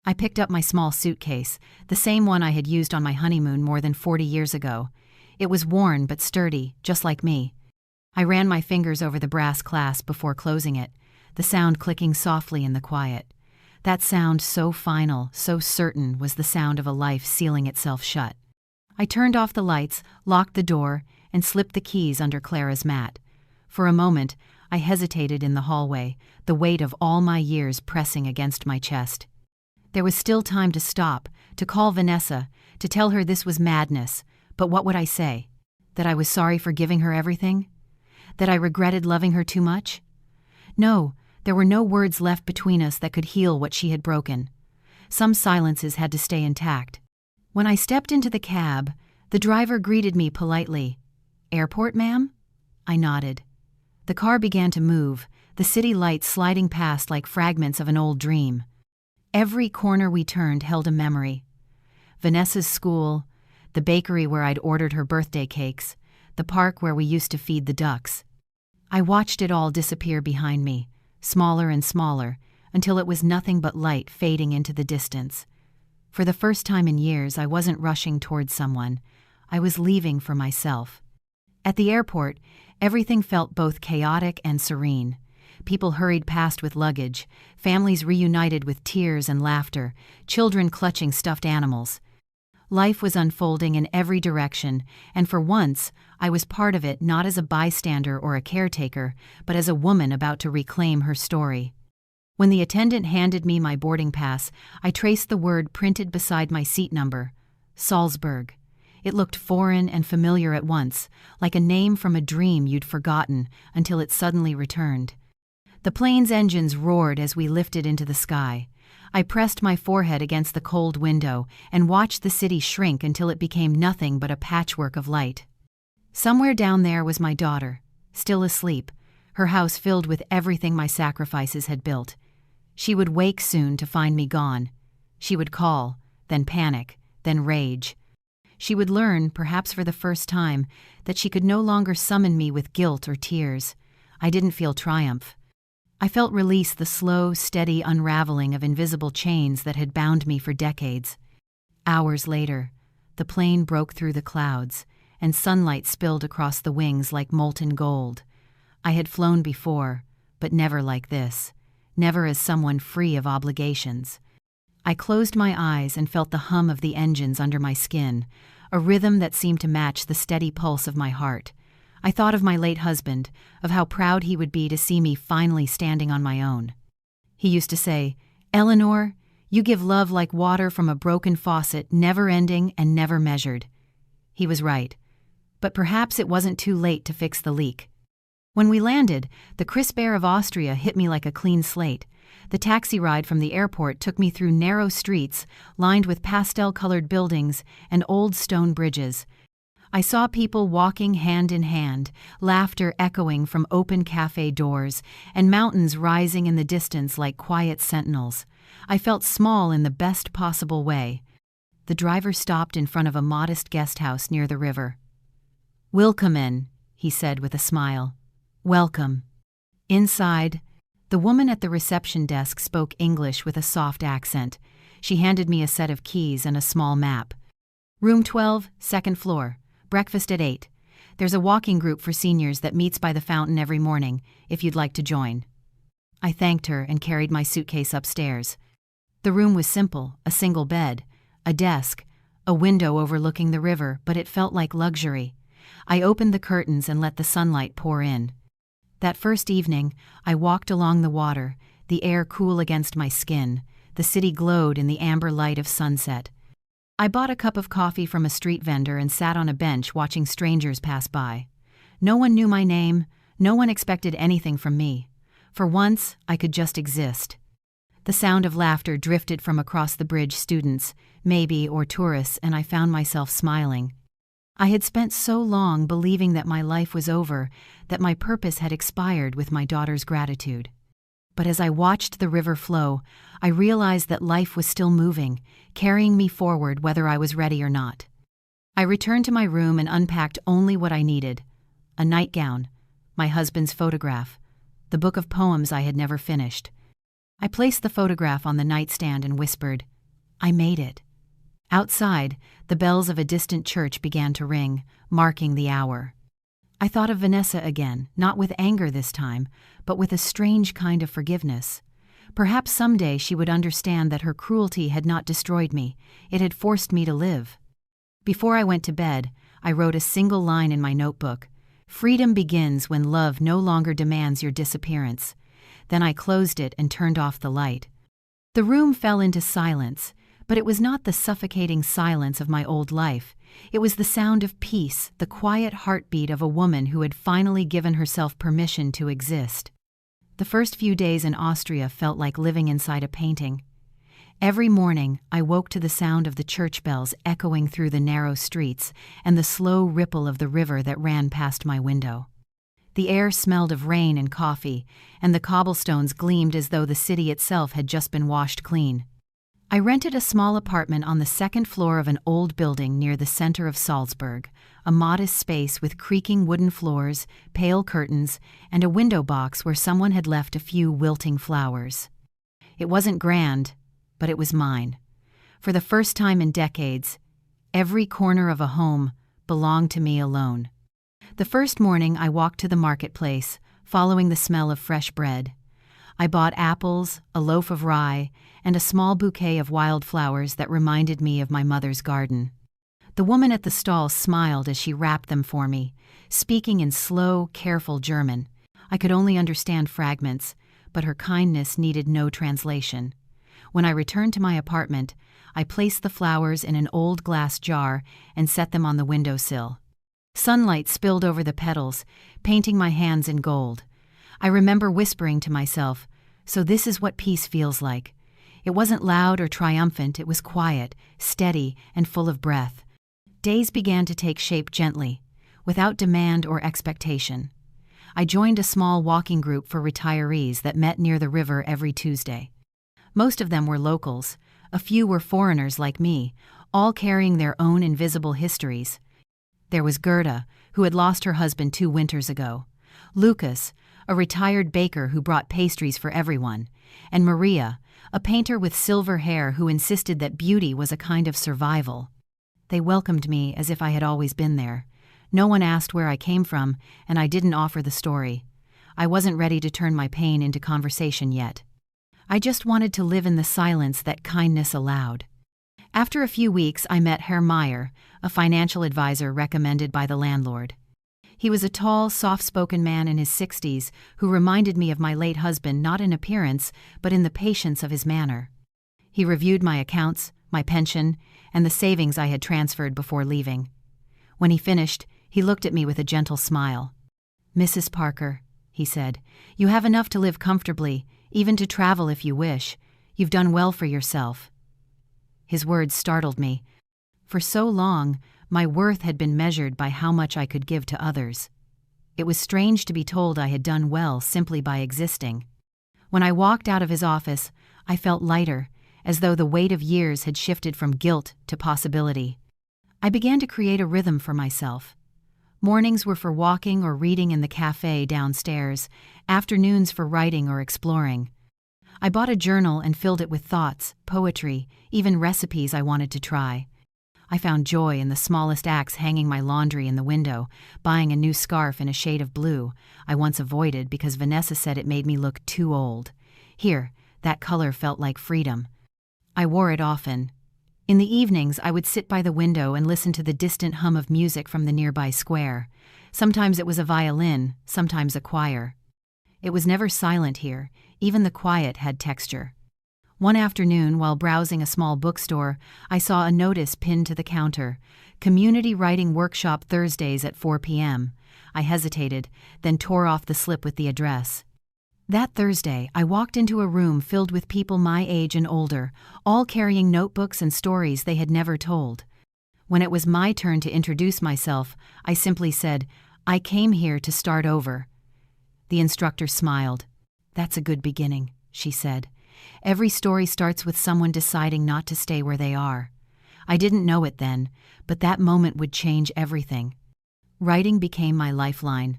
S1: I picked up my small suitcase, the same one I had used on my honeymoon more than 40 years ago. It was worn but sturdy, just like me. I ran my fingers over the brass clasp before closing it, the sound clicking softly in the quiet. That sound, so final, so certain, was the sound of a life sealing itself shut. I turned off the lights, locked the door, and slipped the keys under Clara's mat. For a moment, I hesitated in the hallway, the weight of all my years pressing against my chest. There was still time to stop, to call Vanessa, to tell her this was madness, but what would I say? That I was sorry for giving her everything? That I regretted loving her too much? No, there were no words left between us that could heal what she had broken. Some silences had to stay intact. When I stepped into the cab, the driver greeted me politely. "Airport, ma'am?" I nodded. The car began to move, the city lights sliding past like fragments of an old dream. Every corner we turned held a memory. Vanessa's school, the bakery where I'd ordered her birthday cakes, the park where we used to feed the ducks. I watched it all disappear behind me, smaller and smaller, until it was nothing but light fading into the distance. For the first time in years, I wasn't rushing towards someone. I was leaving for myself. At the airport, everything felt both chaotic and serene. People hurried past with luggage, families reunited with tears and laughter, children clutching stuffed animals. Life was unfolding in every direction, and for once, I was part of it not as a bystander or a caretaker, but as a woman about to reclaim her story. When the attendant handed me my boarding pass, I traced the word printed beside my seat number: Salzburg. It looked foreign and familiar at once, like a name from a dream you'd forgotten until it suddenly returned. The plane's engines roared as we lifted into the sky. I pressed my forehead against the cold window and watched the city shrink until it became nothing but a patchwork of light. Somewhere down there was my daughter, still asleep, her house filled with everything my sacrifices had built. She would wake soon to find me gone. She would call, then panic, then rage. She would learn, perhaps for the first time, that she could no longer summon me with guilt or tears. I didn't feel triumph. I felt release, the slow, steady unraveling of invisible chains that had bound me for decades. Hours later, the plane broke through the clouds, and sunlight spilled across the wings like molten gold. I had flown before, but never like this, never as someone free of obligations. I closed my eyes and felt the hum of the engines under my skin, a rhythm that seemed to match the steady pulse of my heart. I thought of my late husband, of how proud he would be to see me finally standing on my own. He used to say, "Eleanor, you give love like water from a broken faucet, never ending and never measured." He was right, but perhaps it wasn't too late to fix the leak. When we landed, the crisp air of Austria hit me like a clean slate. The taxi ride from the airport took me through narrow streets lined with pastel-colored buildings and old stone bridges. I saw people walking hand in hand, laughter echoing from open cafe doors, and mountains rising in the distance like quiet sentinels. I felt small in the best possible way. The driver stopped in front of a modest guest house near the river. "Willkommen," he said with a smile. "Welcome." Inside, the woman at the reception desk spoke English with a soft accent. She handed me a set of keys and a small map. "Room 12, second floor. Breakfast at 8. There's a walking group for seniors that meets by the fountain every morning, if you'd like to join." I thanked her and carried my suitcase upstairs. The room was simple, a single bed, a desk, a window overlooking the river, but it felt like luxury. I opened the curtains and let the sunlight pour in. That first evening, I walked along the water, the air cool against my skin. The city glowed in the amber light of sunset. I bought a cup of coffee from a street vendor and sat on a bench watching strangers pass by. No one knew my name, no one expected anything from me. For once, I could just exist. The sound of laughter drifted from across the bridge, students, maybe, or tourists, and I found myself smiling. I had spent so long believing that my life was over, that my purpose had expired with my daughter's gratitude. But as I watched the river flow, I realized that life was still moving, carrying me forward whether I was ready or not. I returned to my room and unpacked only what I needed: a nightgown, my husband's photograph, the book of poems I had never finished. I placed the photograph on the nightstand and whispered, "I made it." Outside, the bells of a distant church began to ring, marking the hour. I thought of Vanessa again, not with anger this time, but with a strange kind of forgiveness. Perhaps someday she would understand that her cruelty had not destroyed me, it had forced me to live. Before I went to bed, I wrote a single line in my notebook: "Freedom begins when love no longer demands your disappearance." Then I closed it and turned off the light. The room fell into silence, but it was not the suffocating silence of my old life. It was the sound of peace, the quiet heartbeat of a woman who had finally given herself permission to exist. The first few days in Austria felt like living inside a painting. Every morning, I woke to the sound of the church bells echoing through the narrow streets and the slow ripple of the river that ran past my window. The air smelled of rain and coffee, and the cobblestones gleamed as though the city itself had just been washed clean. I rented a small apartment on the second floor of an old building near the center of Salzburg, a modest space with creaking wooden floors, pale curtains, and a window box where someone had left a few wilting flowers. It wasn't grand, but it was mine. For the first time in decades, every corner of a home belonged to me alone. The first morning I walked to the marketplace, following the smell of fresh bread. I bought apples, a loaf of rye, and a small bouquet of wildflowers that reminded me of my mother's garden. The woman at the stall smiled as she wrapped them for me, speaking in slow, careful German. I could only understand fragments, but her kindness needed no translation. When I returned to my apartment, I placed the flowers in an old glass jar and set them on the windowsill. Sunlight spilled over the petals, painting my hands in gold. I remember whispering to myself, "So this is what peace feels like." It wasn't loud or triumphant, it was quiet, steady, and full of breath. Days began to take shape gently, without demand or expectation. I joined a small walking group for retirees that met near the river every Tuesday. Most of them were locals, a few were foreigners like me, all carrying their own invisible histories. There was Gerda, who had lost her husband 2 winters ago; Lucas, a retired baker who brought pastries for everyone; and Maria, a painter with silver hair who insisted that beauty was a kind of survival. They welcomed me as if I had always been there. No one asked where I came from, and I didn't offer the story. I wasn't ready to turn my pain into conversation yet. I just wanted to live in the silence that kindness allowed. After a few weeks, I met Herr Meyer, a financial advisor recommended by the landlord. He was a tall, soft-spoken man in his 60s who reminded me of my late husband not in appearance, but in the patience of his manner. He reviewed my accounts, my pension, and the savings I had transferred before leaving. When he finished, he looked at me with a gentle smile. "Mrs. Parker," he said, "you have enough to live comfortably, even to travel if you wish. You've done well for yourself." His words startled me. For so long, my worth had been measured by how much I could give to others. It was strange to be told I had done well simply by existing. When I walked out of his office, I felt lighter, as though the weight of years had shifted from guilt to possibility. I began to create a rhythm for myself. Mornings were for walking or reading in the cafe downstairs, afternoons for writing or exploring. I bought a journal and filled it with thoughts, poetry, even recipes I wanted to try. I found joy in the smallest acts: hanging my laundry in the window, buying a new scarf in a shade of blue I once avoided because Vanessa said it made me look too old. Here, that color felt like freedom. I wore it often. In the evenings, I would sit by the window and listen to the distant hum of music from the nearby square. Sometimes it was a violin, sometimes a choir. It was never silent here, even the quiet had texture. One afternoon, while browsing a small bookstore, I saw a notice pinned to the counter: Community Writing Workshop Thursdays at 4 p.m. I hesitated, then tore off the slip with the address. That Thursday, I walked into a room filled with people my age and older, all carrying notebooks and stories they had never told. When it was my turn to introduce myself, I simply said, "I came here to start over." The instructor smiled. "That's a good beginning," she said. "Every story starts with someone deciding not to stay where they are." I didn't know it then, but that moment would change everything. Writing became my lifeline.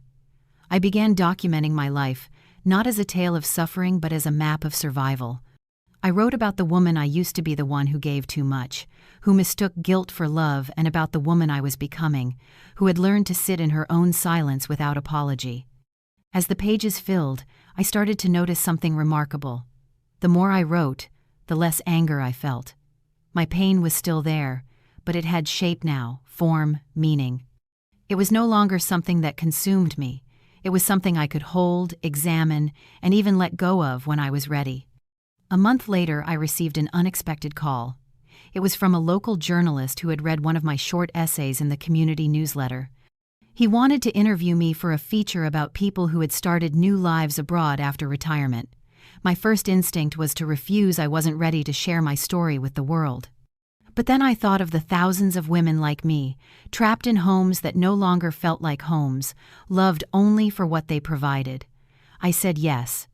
S1: I began documenting my life, not as a tale of suffering but as a map of survival. I wrote about the woman I used to be, the one who gave too much, who mistook guilt for love, and about the woman I was becoming, who had learned to sit in her own silence without apology. As the pages filled, I started to notice something remarkable. The more I wrote, the less anger I felt. My pain was still there, but it had shape now, form, meaning. It was no longer something that consumed me. It was something I could hold, examine, and even let go of when I was ready. A month later, I received an unexpected call. It was from a local journalist who had read one of my short essays in the community newsletter. He wanted to interview me for a feature about people who had started new lives abroad after retirement. My first instinct was to refuse. I wasn't ready to share my story with the world. But then I thought of the thousands of women like me, trapped in homes that no longer felt like homes, loved only for what they provided. I said yes.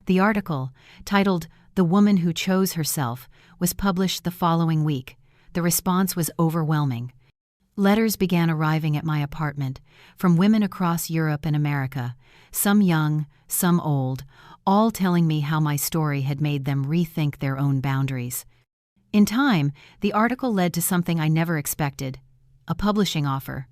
S1: The article, titled "The Woman Who Chose Herself," was published the following week. The response was overwhelming. Letters began arriving at my apartment, from women across Europe and America, some young, some old, all telling me how my story had made them rethink their own boundaries. In time, the article led to something I never expected: a publishing offer.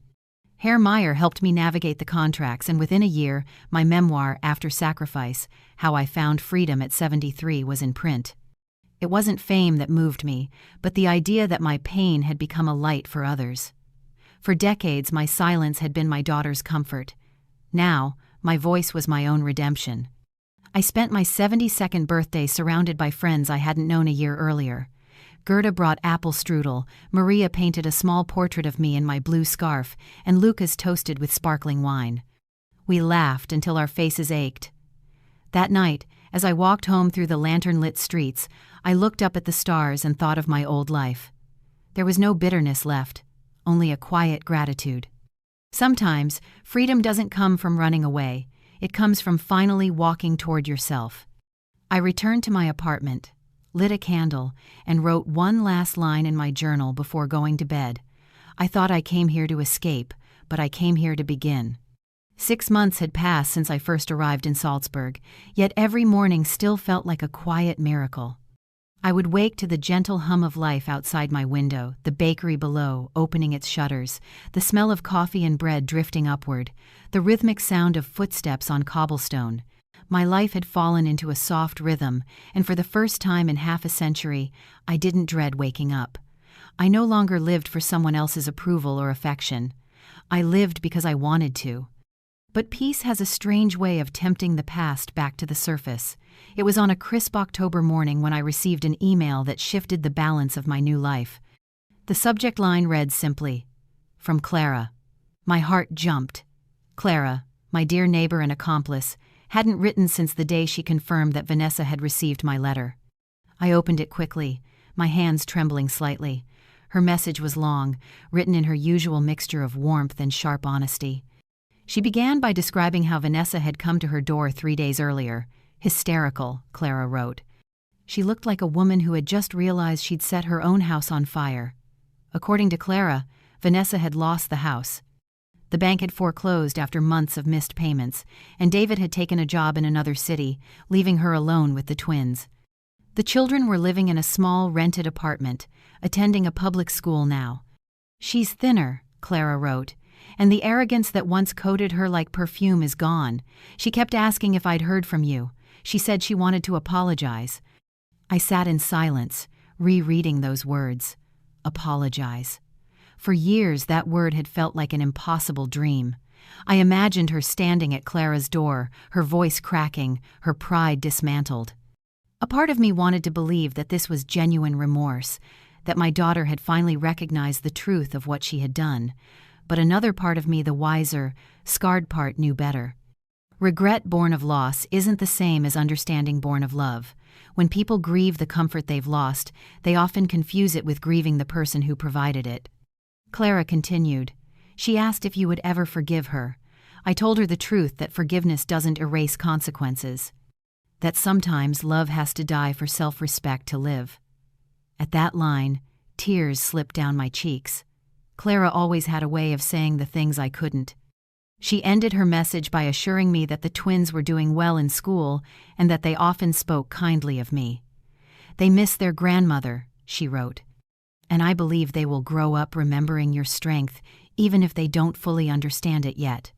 S1: Herr Meyer helped me navigate the contracts, and within a year, my memoir, After Sacrifice: How I Found Freedom at 73, was in print. It wasn't fame that moved me, but the idea that my pain had become a light for others. For decades, my silence had been my daughter's comfort. Now, my voice was my own redemption. I spent my 72nd birthday surrounded by friends I hadn't known a year earlier. Gerda brought apple strudel, Maria painted a small portrait of me in my blue scarf, and Lucas toasted with sparkling wine. We laughed until our faces ached. That night, as I walked home through the lantern-lit streets, I looked up at the stars and thought of my old life. There was no bitterness left, only a quiet gratitude. Sometimes, freedom doesn't come from running away. It comes from finally walking toward yourself. I returned to my apartment, lit a candle, and wrote one last line in my journal before going to bed. I thought I came here to escape, but I came here to begin. 6 months had passed since I first arrived in Salzburg, yet every morning still felt like a quiet miracle. I would wake to the gentle hum of life outside my window, the bakery below opening its shutters, the smell of coffee and bread drifting upward, the rhythmic sound of footsteps on cobblestone. My life had fallen into a soft rhythm, and for the first time in half a century, I didn't dread waking up. I no longer lived for someone else's approval or affection. I lived because I wanted to. But peace has a strange way of tempting the past back to the surface. It was on a crisp October morning when I received an email that shifted the balance of my new life. The subject line read simply, "From Clara." My heart jumped. Clara, my dear neighbor and accomplice, hadn't written since the day she confirmed that Vanessa had received my letter. I opened it quickly, my hands trembling slightly. Her message was long, written in her usual mixture of warmth and sharp honesty. She began by describing how Vanessa had come to her door 3 days earlier. "Hysterical," Clara wrote. She looked like a woman who had just realized she'd set her own house on fire. According to Clara, Vanessa had lost the house. The bank had foreclosed after months of missed payments, and David had taken a job in another city, leaving her alone with the twins. The children were living in a small rented apartment, attending a public school now. "She's thinner," Clara wrote, "and the arrogance that once coated her like perfume is gone. She kept asking if I'd heard from you. She said she wanted to apologize." I sat in silence, rereading those words. apologize. For years, that word had felt like an impossible dream. I imagined her standing at Clara's door, her voice cracking, her pride dismantled. A part of me wanted to believe that this was genuine remorse, that my daughter had finally recognized the truth of what she had done. But another part of me, the wiser, scarred part, knew better. Regret born of loss isn't the same as understanding born of love. When people grieve the comfort they've lost, they often confuse it with grieving the person who provided it. Clara continued. She asked if you would ever forgive her. I told her the truth, that forgiveness doesn't erase consequences. That sometimes love has to die for self-respect to live. At that line, tears slipped down my cheeks. Clara always had a way of saying the things I couldn't. She ended her message by assuring me that the twins were doing well in school and that they often spoke kindly of me. They miss their grandmother, she wrote. And I believe they will grow up remembering your strength, even if they don't fully understand it yet.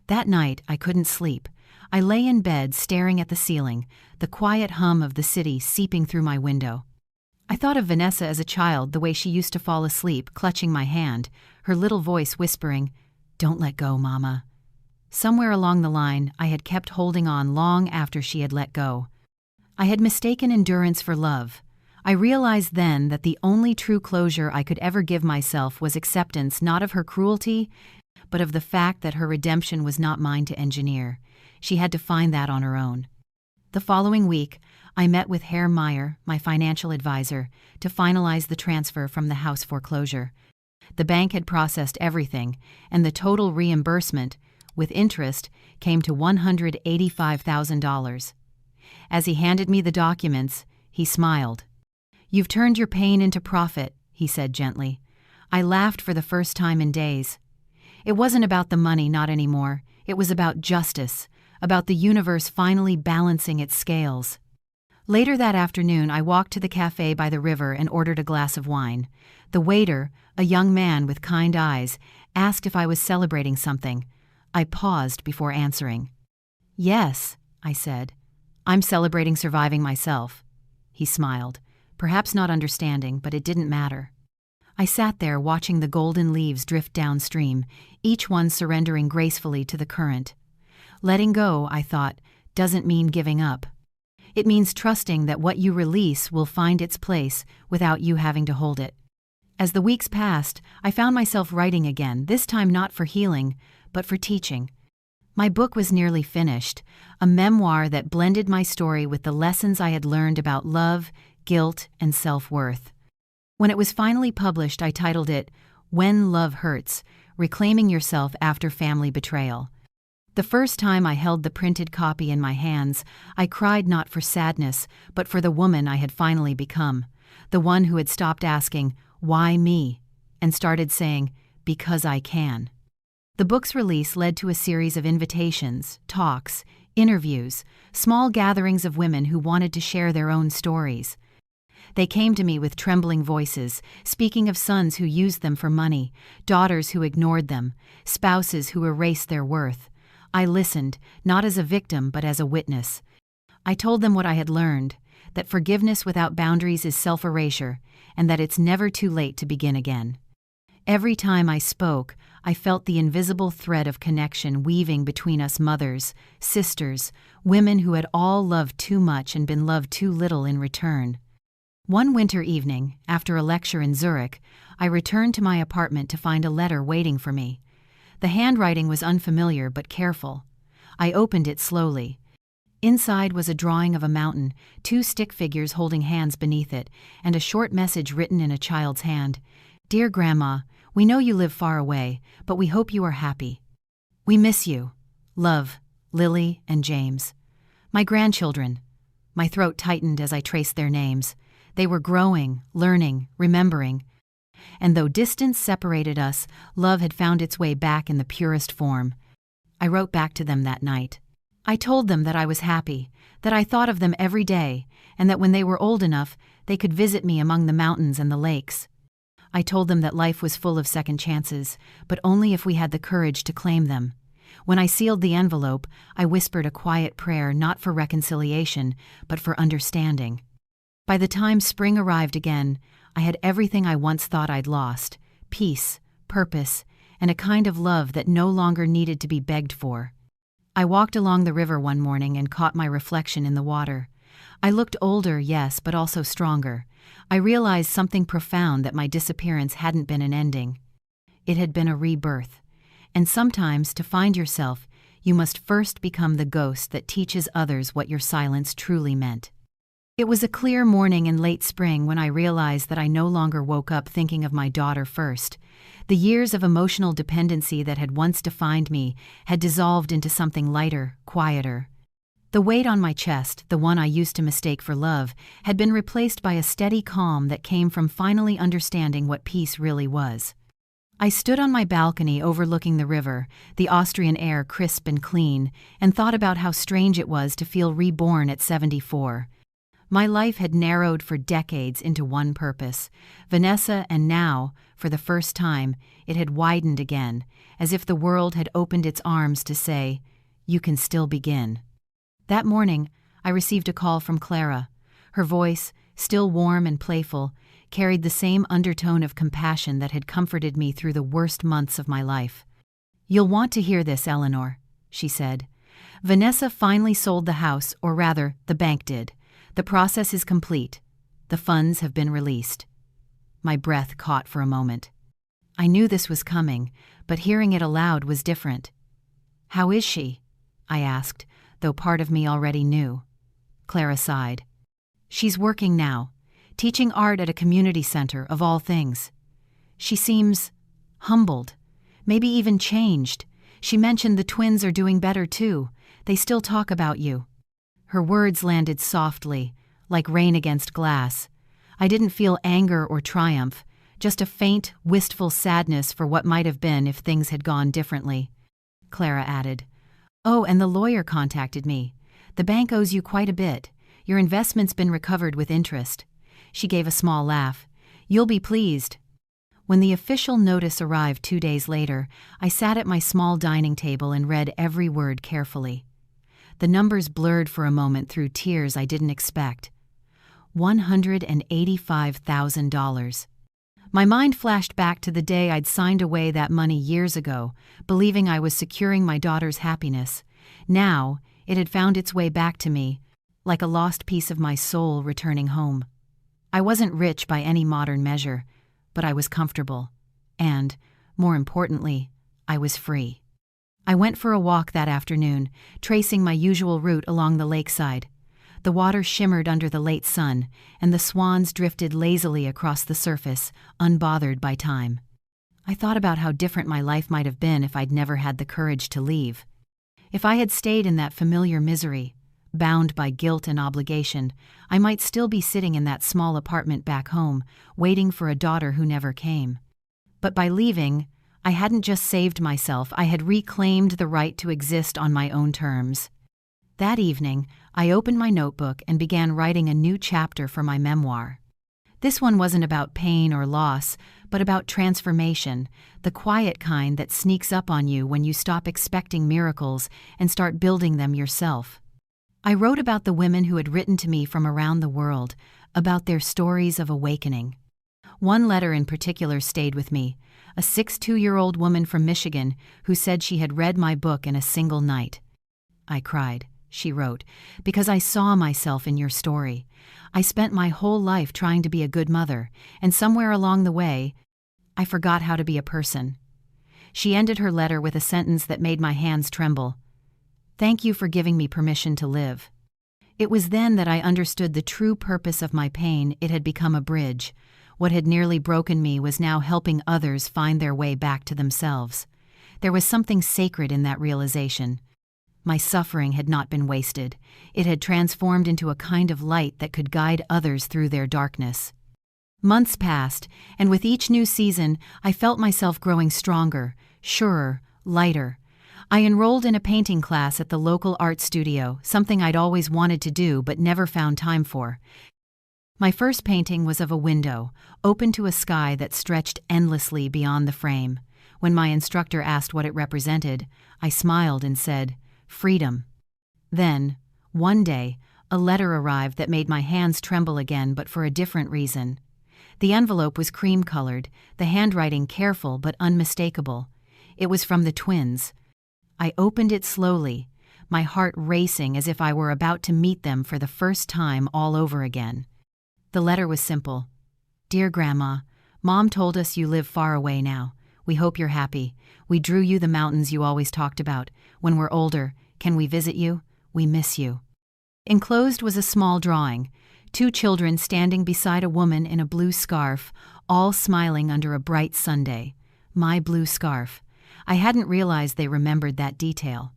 S1: That night, I couldn't sleep. I lay in bed staring at the ceiling, the quiet hum of the city seeping through my window. I thought of Vanessa as a child, the way she used to fall asleep, clutching my hand, her little voice whispering, "Don't let go, Mama." Somewhere along the line, I had kept holding on long after she had let go. I had mistaken endurance for love. I realized then that the only true closure I could ever give myself was acceptance, not of her cruelty, but of the fact that her redemption was not mine to engineer. She had to find that on her own. The following week, I met with Herr Meyer, my financial advisor, to finalize the transfer from the house foreclosure. The bank had processed everything, and the total reimbursement, with interest, came to $185,000. As he handed me the documents, he smiled. "You've turned your pain into profit," he said gently. I laughed for the first time in days. It wasn't about the money, not anymore. It was about justice, about the universe finally balancing its scales. Later that afternoon, I walked to the cafe by the river and ordered a glass of wine. The waiter, a young man with kind eyes, asked if I was celebrating something. I paused before answering. "Yes," I said. "I'm celebrating surviving myself." He smiled, perhaps not understanding, but it didn't matter. I sat there watching the golden leaves drift downstream, each one surrendering gracefully to the current. Letting go, I thought, doesn't mean giving up. It means trusting that what you release will find its place without you having to hold it. As the weeks passed, I found myself writing again, this time not for healing, but for teaching. My book was nearly finished, a memoir that blended my story with the lessons I had learned about love, guilt, and self-worth. When it was finally published, I titled it, "When Love Hurts: Reclaiming Yourself After Family Betrayal." The first time I held the printed copy in my hands, I cried not for sadness, but for the woman I had finally become, the one who had stopped asking, "Why me?" and started saying, "Because I can." The book's release led to a series of invitations, talks, interviews, small gatherings of women who wanted to share their own stories. They came to me with trembling voices, speaking of sons who used them for money, daughters who ignored them, spouses who erased their worth. I listened, not as a victim but as a witness. I told them what I had learned, that forgiveness without boundaries is self-erasure, and that it's never too late to begin again. Every time I spoke, I felt the invisible thread of connection weaving between us, mothers, sisters, women who had all loved too much and been loved too little in return. One winter evening, after a lecture in Zurich, I returned to my apartment to find a letter waiting for me. The handwriting was unfamiliar but careful. I opened it slowly. Inside was a drawing of a mountain, 2 stick figures holding hands beneath it, and a short message written in a child's hand. "Dear Grandma, we know you live far away, but we hope you are happy. We miss you. Love, Lily and James." My grandchildren. My throat tightened as I traced their names. They were growing, learning, remembering. And though distance separated us, love had found its way back in the purest form. I wrote back to them that night. I told them that I was happy, that I thought of them every day, and that when they were old enough, they could visit me among the mountains and the lakes. I told them that life was full of second chances, but only if we had the courage to claim them. When I sealed the envelope, I whispered a quiet prayer, not for reconciliation, but for understanding. By the time spring arrived again, I had everything I once thought I'd lost: peace, purpose, and a kind of love that no longer needed to be begged for. I walked along the river one morning and caught my reflection in the water. I looked older, yes, but also stronger. I realized something profound: that my disappearance hadn't been an ending. It had been a rebirth. And sometimes, to find yourself, you must first become the ghost that teaches others what your silence truly meant. It was a clear morning in late spring when I realized that I no longer woke up thinking of my daughter first. The years of emotional dependency that had once defined me had dissolved into something lighter, quieter. The weight on my chest, the one I used to mistake for love, had been replaced by a steady calm that came from finally understanding what peace really was. I stood on my balcony overlooking the river, the Austrian air crisp and clean, and thought about how strange it was to feel reborn at 74. My life had narrowed for decades into one purpose, Vanessa, and now, for the first time, it had widened again, as if the world had opened its arms to say, "You can still begin." That morning, I received a call from Clara. Her voice, still warm and playful, carried the same undertone of compassion that had comforted me through the worst months of my life. "You'll want to hear this, Eleanor," she said. "Vanessa finally sold the house, or rather, the bank did. The process is complete. The funds have been released." My breath caught for a moment. I knew this was coming, but hearing it aloud was different. "How is she?" I asked, though part of me already knew. Clara sighed. "She's working now, teaching art at a community center, of all things. She seems humbled, maybe even changed. She mentioned the twins are doing better too. They still talk about you." Her words landed softly, like rain against glass. I didn't feel anger or triumph, just a faint, wistful sadness for what might have been if things had gone differently. Clara added, "Oh, and the lawyer contacted me. The bank owes you quite a bit. Your investment's been recovered with interest." She gave a small laugh. "You'll be pleased." When the official notice arrived 2 days later, I sat at my small dining table and read every word carefully. The numbers blurred for a moment through tears I didn't expect. $185,000. My mind flashed back to the day I'd signed away that money years ago, believing I was securing my daughter's happiness. Now, it had found its way back to me, like a lost piece of my soul returning home. I wasn't rich by any modern measure, but I was comfortable. And, more importantly, I was free. I went for a walk that afternoon, tracing my usual route along the lakeside. The water shimmered under the late sun, and the swans drifted lazily across the surface, unbothered by time. I thought about how different my life might have been if I'd never had the courage to leave. If I had stayed in that familiar misery, bound by guilt and obligation, I might still be sitting in that small apartment back home, waiting for a daughter who never came. But by leaving, I hadn't just saved myself, I had reclaimed the right to exist on my own terms. That evening, I opened my notebook and began writing a new chapter for my memoir. This one wasn't about pain or loss, but about transformation, the quiet kind that sneaks up on you when you stop expecting miracles and start building them yourself. I wrote about the women who had written to me from around the world, about their stories of awakening. One letter in particular stayed with me, a 62-year-old woman from Michigan who said she had read my book in a single night. "I cried," she wrote, "because I saw myself in your story. I spent my whole life trying to be a good mother, and somewhere along the way, I forgot how to be a person." She ended her letter with a sentence that made my hands tremble. "Thank you for giving me permission to live." It was then that I understood the true purpose of my pain. It had become a bridge. What had nearly broken me was now helping others find their way back to themselves. There was something sacred in that realization. My suffering had not been wasted. It had transformed into a kind of light that could guide others through their darkness. Months passed, and with each new season, I felt myself growing stronger, surer, lighter. I enrolled in a painting class at the local art studio, something I'd always wanted to do but never found time for. My first painting was of a window, open to a sky that stretched endlessly beyond the frame. When my instructor asked what it represented, I smiled and said, "Freedom." Then, one day, a letter arrived that made my hands tremble again, but for a different reason. The envelope was cream-colored, the handwriting careful but unmistakable. It was from the twins. I opened it slowly, my heart racing as if I were about to meet them for the first time all over again. The letter was simple. Dear Grandma, Mom told us you live far away now. We hope you're happy. We drew you the mountains you always talked about. When we're older, can we visit you? We miss you. Enclosed was a small drawing. 2 children standing beside a woman in a blue scarf, all smiling under a bright Sunday. My blue scarf. I hadn't realized they remembered that detail.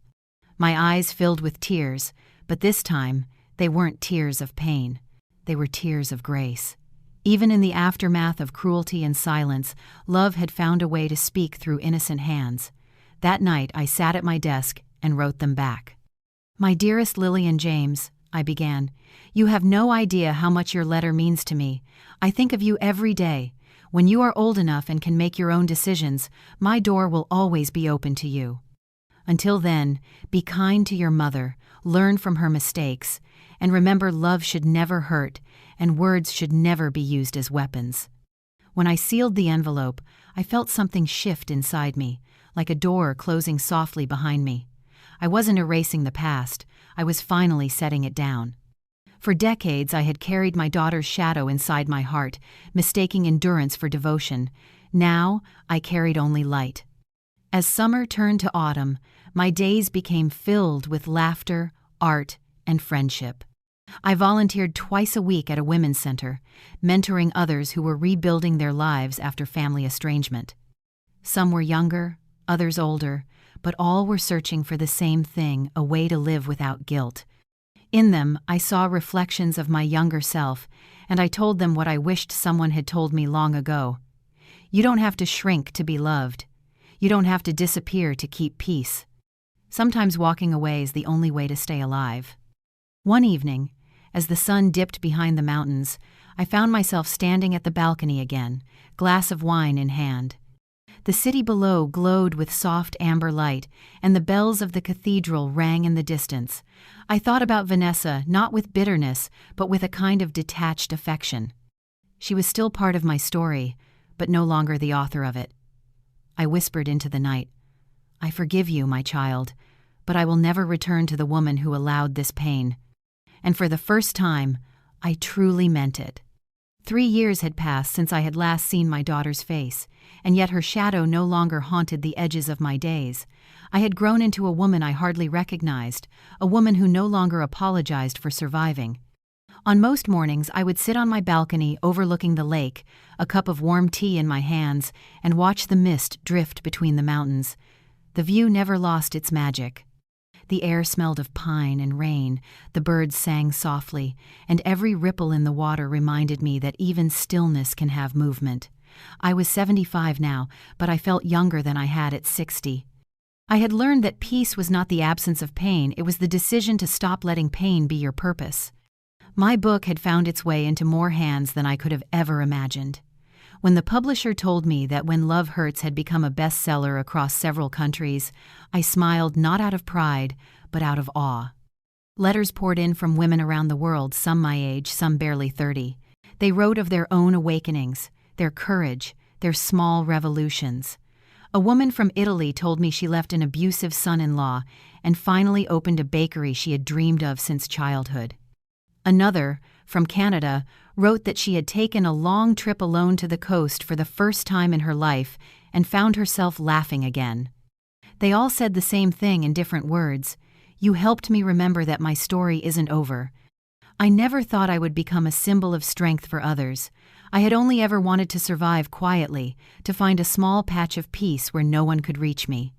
S1: My eyes filled with tears, but this time, they weren't tears of pain. They were tears of grace. Even in the aftermath of cruelty and silence, love had found a way to speak through innocent hands. That night, I sat at my desk and wrote them back. My dearest Lily and James, I began, you have no idea how much your letter means to me. I think of you every day. When you are old enough and can make your own decisions, my door will always be open to you. Until then, be kind to your mother, learn from her mistakes, and remember love should never hurt, and words should never be used as weapons. When I sealed the envelope, I felt something shift inside me, like a door closing softly behind me. I wasn't erasing the past, I was finally setting it down. For decades I had carried my daughter's shadow inside my heart, mistaking endurance for devotion. Now I carried only light. As summer turned to autumn, my days became filled with laughter, art, and friendship. I volunteered twice a week at a women's center, mentoring others who were rebuilding their lives after family estrangement. Some were younger, others older, but all were searching for the same thing, a way to live without guilt. In them, I saw reflections of my younger self, and I told them what I wished someone had told me long ago. You don't have to shrink to be loved. You don't have to disappear to keep peace. Sometimes walking away is the only way to stay alive. One evening, as the sun dipped behind the mountains, I found myself standing at the balcony again, glass of wine in hand. The city below glowed with soft amber light, and the bells of the cathedral rang in the distance. I thought about Vanessa not with bitterness, but with a kind of detached affection. She was still part of my story, but no longer the author of it. I whispered into the night, I forgive you, my child, but I will never return to the woman who allowed this pain. And for the first time, I truly meant it. 3 years had passed since I had last seen my daughter's face, and yet her shadow no longer haunted the edges of my days. I had grown into a woman I hardly recognized, a woman who no longer apologized for surviving. On most mornings, I would sit on my balcony overlooking the lake, a cup of warm tea in my hands, and watch the mist drift between the mountains. The view never lost its magic. The air smelled of pine and rain, the birds sang softly, and every ripple in the water reminded me that even stillness can have movement. I was 75 now, but I felt younger than I had at 60. I had learned that peace was not the absence of pain, it was the decision to stop letting pain be your purpose. My book had found its way into more hands than I could have ever imagined. When the publisher told me that When Love Hurts had become a bestseller across several countries, I smiled not out of pride, but out of awe. Letters poured in from women around the world, some my age, some barely 30. They wrote of their own awakenings, their courage, their small revolutions. A woman from Italy told me she left an abusive son-in-law and finally opened a bakery she had dreamed of since childhood. Another, from Canada, wrote that she had taken a long trip alone to the coast for the first time in her life and found herself laughing again. They all said the same thing in different words. You helped me remember that my story isn't over. I never thought I would become a symbol of strength for others. I had only ever wanted to survive quietly, to find a small patch of peace where no one could reach me.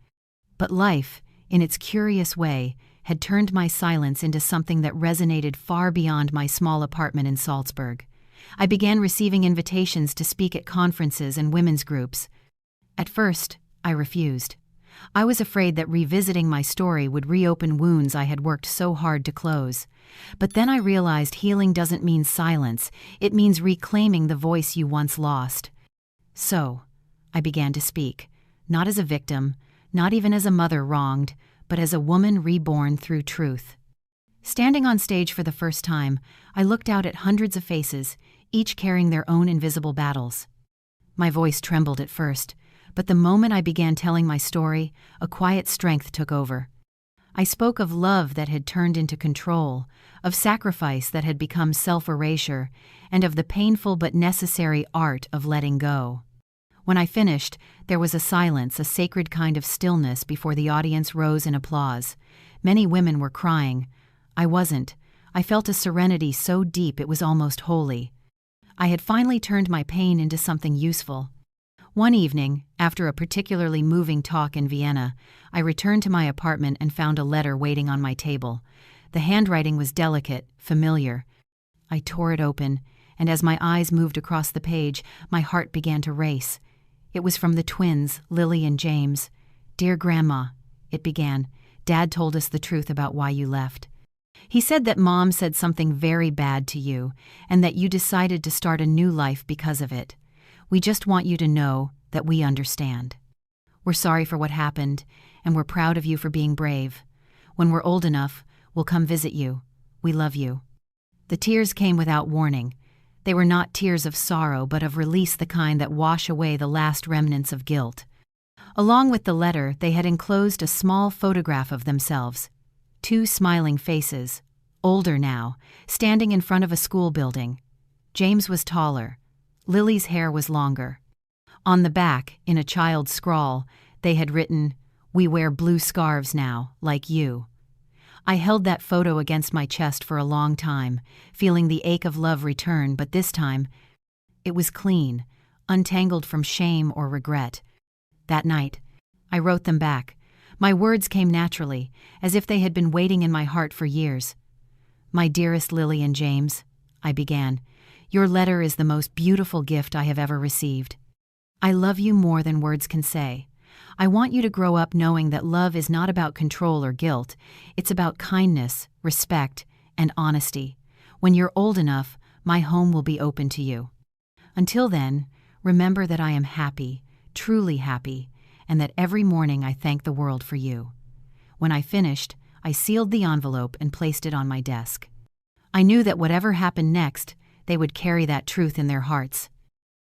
S1: But life, in its curious way, had turned my silence into something that resonated far beyond my small apartment in Salzburg. I began receiving invitations to speak at conferences and women's groups. At first, I refused. I was afraid that revisiting my story would reopen wounds I had worked so hard to close. But then I realized healing doesn't mean silence, it means reclaiming the voice you once lost. So, I began to speak, not as a victim, not even as a mother wronged, but as a woman reborn through truth. Standing on stage for the first time, I looked out at hundreds of faces, each carrying their own invisible battles. My voice trembled at first, but the moment I began telling my story, a quiet strength took over. I spoke of love that had turned into control, of sacrifice that had become self-erasure, and of the painful but necessary art of letting go. When I finished, there was a silence, a sacred kind of stillness before the audience rose in applause. Many women were crying. I wasn't. I felt a serenity so deep it was almost holy. I had finally turned my pain into something useful. One evening, after a particularly moving talk in Vienna, I returned to my apartment and found a letter waiting on my table. The handwriting was delicate, familiar. I tore it open, and as my eyes moved across the page, my heart began to race. It was from the twins, Lily and James. "Dear Grandma," it began, "Dad told us the truth about why you left. He said that Mom said something very bad to you, and that you decided to start a new life because of it. We just want you to know that we understand. We're sorry for what happened, and we're proud of you for being brave. When we're old enough, we'll come visit you. We love you." The tears came without warning. They were not tears of sorrow, but of release, the kind that wash away the last remnants of guilt. Along with the letter, they had enclosed a small photograph of themselves. 2 smiling faces, older now, standing in front of a school building. James was taller. Lily's hair was longer. On the back, in a child's scrawl, they had written, "We wear blue scarves now, like you." I held that photo against my chest for a long time, feeling the ache of love return, but this time, it was clean, untangled from shame or regret. That night, I wrote them back. My words came naturally, as if they had been waiting in my heart for years. "My dearest Lily and James," I began, "your letter is the most beautiful gift I have ever received. I love you more than words can say. I want you to grow up knowing that love is not about control or guilt. It's about kindness, respect, and honesty. When you're old enough, my home will be open to you. Until then, remember that I am happy, truly happy, and that every morning I thank the world for you." When I finished, I sealed the envelope and placed it on my desk. I knew that whatever happened next, they would carry that truth in their hearts.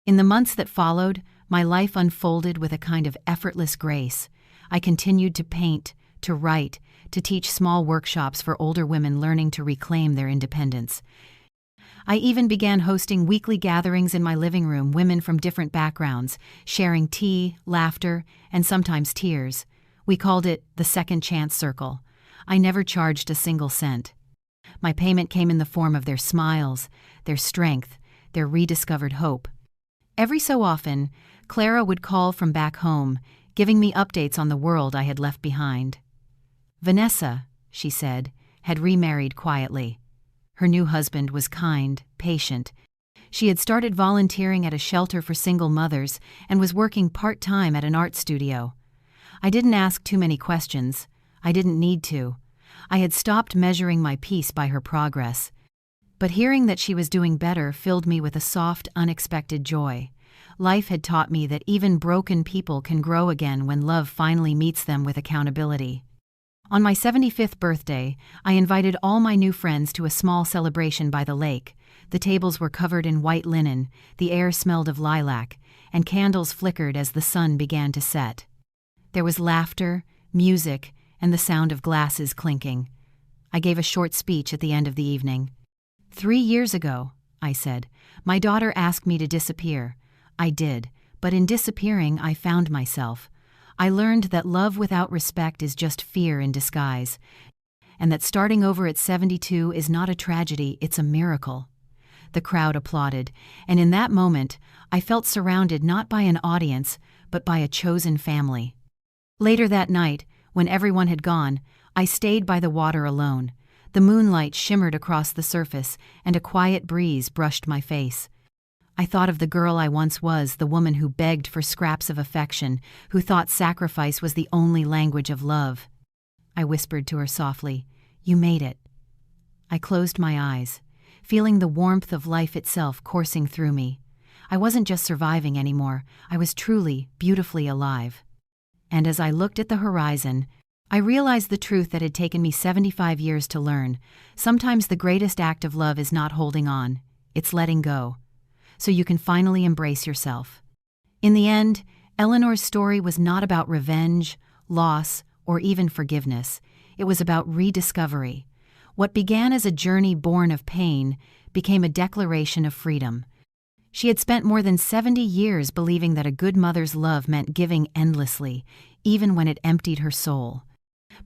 S1: In the months that followed, my life unfolded with a kind of effortless grace. I continued to paint, to write, to teach small workshops for older women learning to reclaim their independence. I even began hosting weekly gatherings in my living room, women from different backgrounds, sharing tea, laughter, and sometimes tears. We called it the Second Chance Circle. I never charged a single cent. My payment came in the form of their smiles, their strength, their rediscovered hope. Every so often, Clara would call from back home, giving me updates on the world I had left behind. Vanessa, she said, had remarried quietly. Her new husband was kind, patient. She had started volunteering at a shelter for single mothers and was working part-time at an art studio. I didn't ask too many questions. I didn't need to. I had stopped measuring my peace by her progress. But hearing that she was doing better filled me with a soft, unexpected joy. Life had taught me that even broken people can grow again when love finally meets them with accountability. On my 75th birthday, I invited all my new friends to a small celebration by the lake. The tables were covered in white linen, the air smelled of lilac, and candles flickered as the sun began to set. There was laughter, music, and the sound of glasses clinking. I gave a short speech at the end of the evening. 3 years ago, I said, my daughter asked me to disappear. I did, but in disappearing I found myself. I learned that love without respect is just fear in disguise, and that starting over at 72 is not a tragedy, it's a miracle. The crowd applauded, and in that moment, I felt surrounded not by an audience, but by a chosen family. Later that night, when everyone had gone, I stayed by the water alone. The moonlight shimmered across the surface, and a quiet breeze brushed my face. I thought of the girl I once was, the woman who begged for scraps of affection, who thought sacrifice was the only language of love. I whispered to her softly, "You made it." I closed my eyes, feeling the warmth of life itself coursing through me. I wasn't just surviving anymore, I was truly, beautifully alive. And as I looked at the horizon, I realized the truth that had taken me 75 years to learn. Sometimes the greatest act of love is not holding on, it's letting go. so you can finally embrace yourself. In the end, Eleanor's story was not about revenge, loss, or even forgiveness. It was about rediscovery. What began as a journey born of pain became a declaration of freedom. She had spent more than 70 years believing that a good mother's love meant giving endlessly, even when it emptied her soul.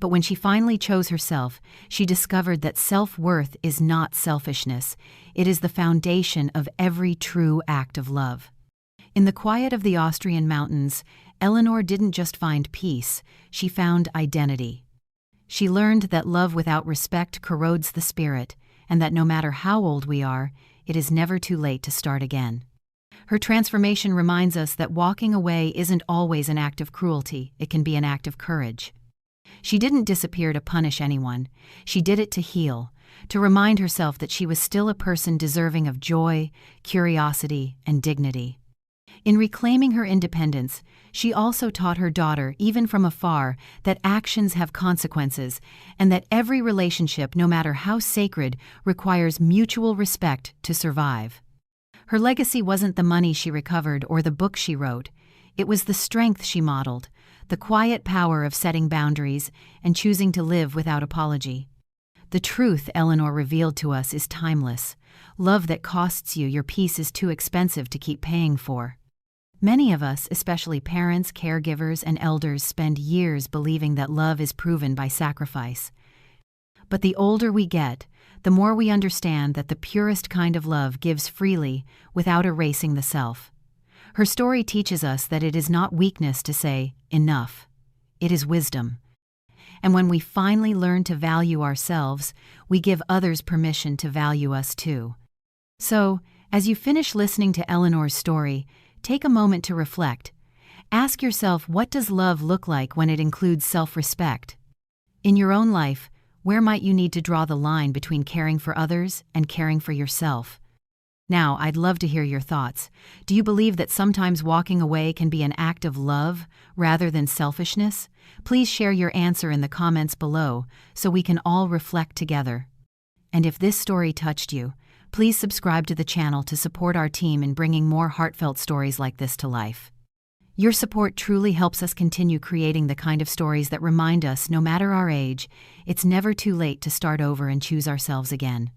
S1: But when she finally chose herself, she discovered that self-worth is not selfishness. It is the foundation of every true act of love. In the quiet of the Austrian mountains, Eleanor didn't just find peace, she found identity. She learned that love without respect corrodes the spirit, and that no matter how old we are, it is never too late to start again. Her transformation reminds us that walking away isn't always an act of cruelty, it can be an act of courage. She didn't disappear to punish anyone, she did it to heal, to remind herself that she was still a person deserving of joy, curiosity, and dignity. In reclaiming her independence, she also taught her daughter, even from afar, that actions have consequences, and that every relationship, no matter how sacred, requires mutual respect to survive. Her legacy wasn't the money she recovered or the book she wrote. It was the strength she modeled, the quiet power of setting boundaries and choosing to live without apology. The truth Eleanor revealed to us is timeless. Love that costs you your peace is too expensive to keep paying for. Many of us, especially parents, caregivers, and elders, spend years believing that love is proven by sacrifice. But the older we get, the more we understand that the purest kind of love gives freely, without erasing the self. Her story teaches us that it is not weakness to say, enough. It is wisdom. And when we finally learn to value ourselves, we give others permission to value us too. So, as you finish listening to Eleanor's story, take a moment to reflect. Ask yourself, what does love look like when it includes self-respect? In your own life, where might you need to draw the line between caring for others and caring for yourself? Now, I'd love to hear your thoughts. Do you believe that sometimes walking away can be an act of love rather than selfishness? Please share your answer in the comments below so we can all reflect together. And if this story touched you, please subscribe to the channel to support our team in bringing more heartfelt stories like this to life. Your support truly helps us continue creating the kind of stories that remind us, no matter our age, it's never too late to start over and choose ourselves again.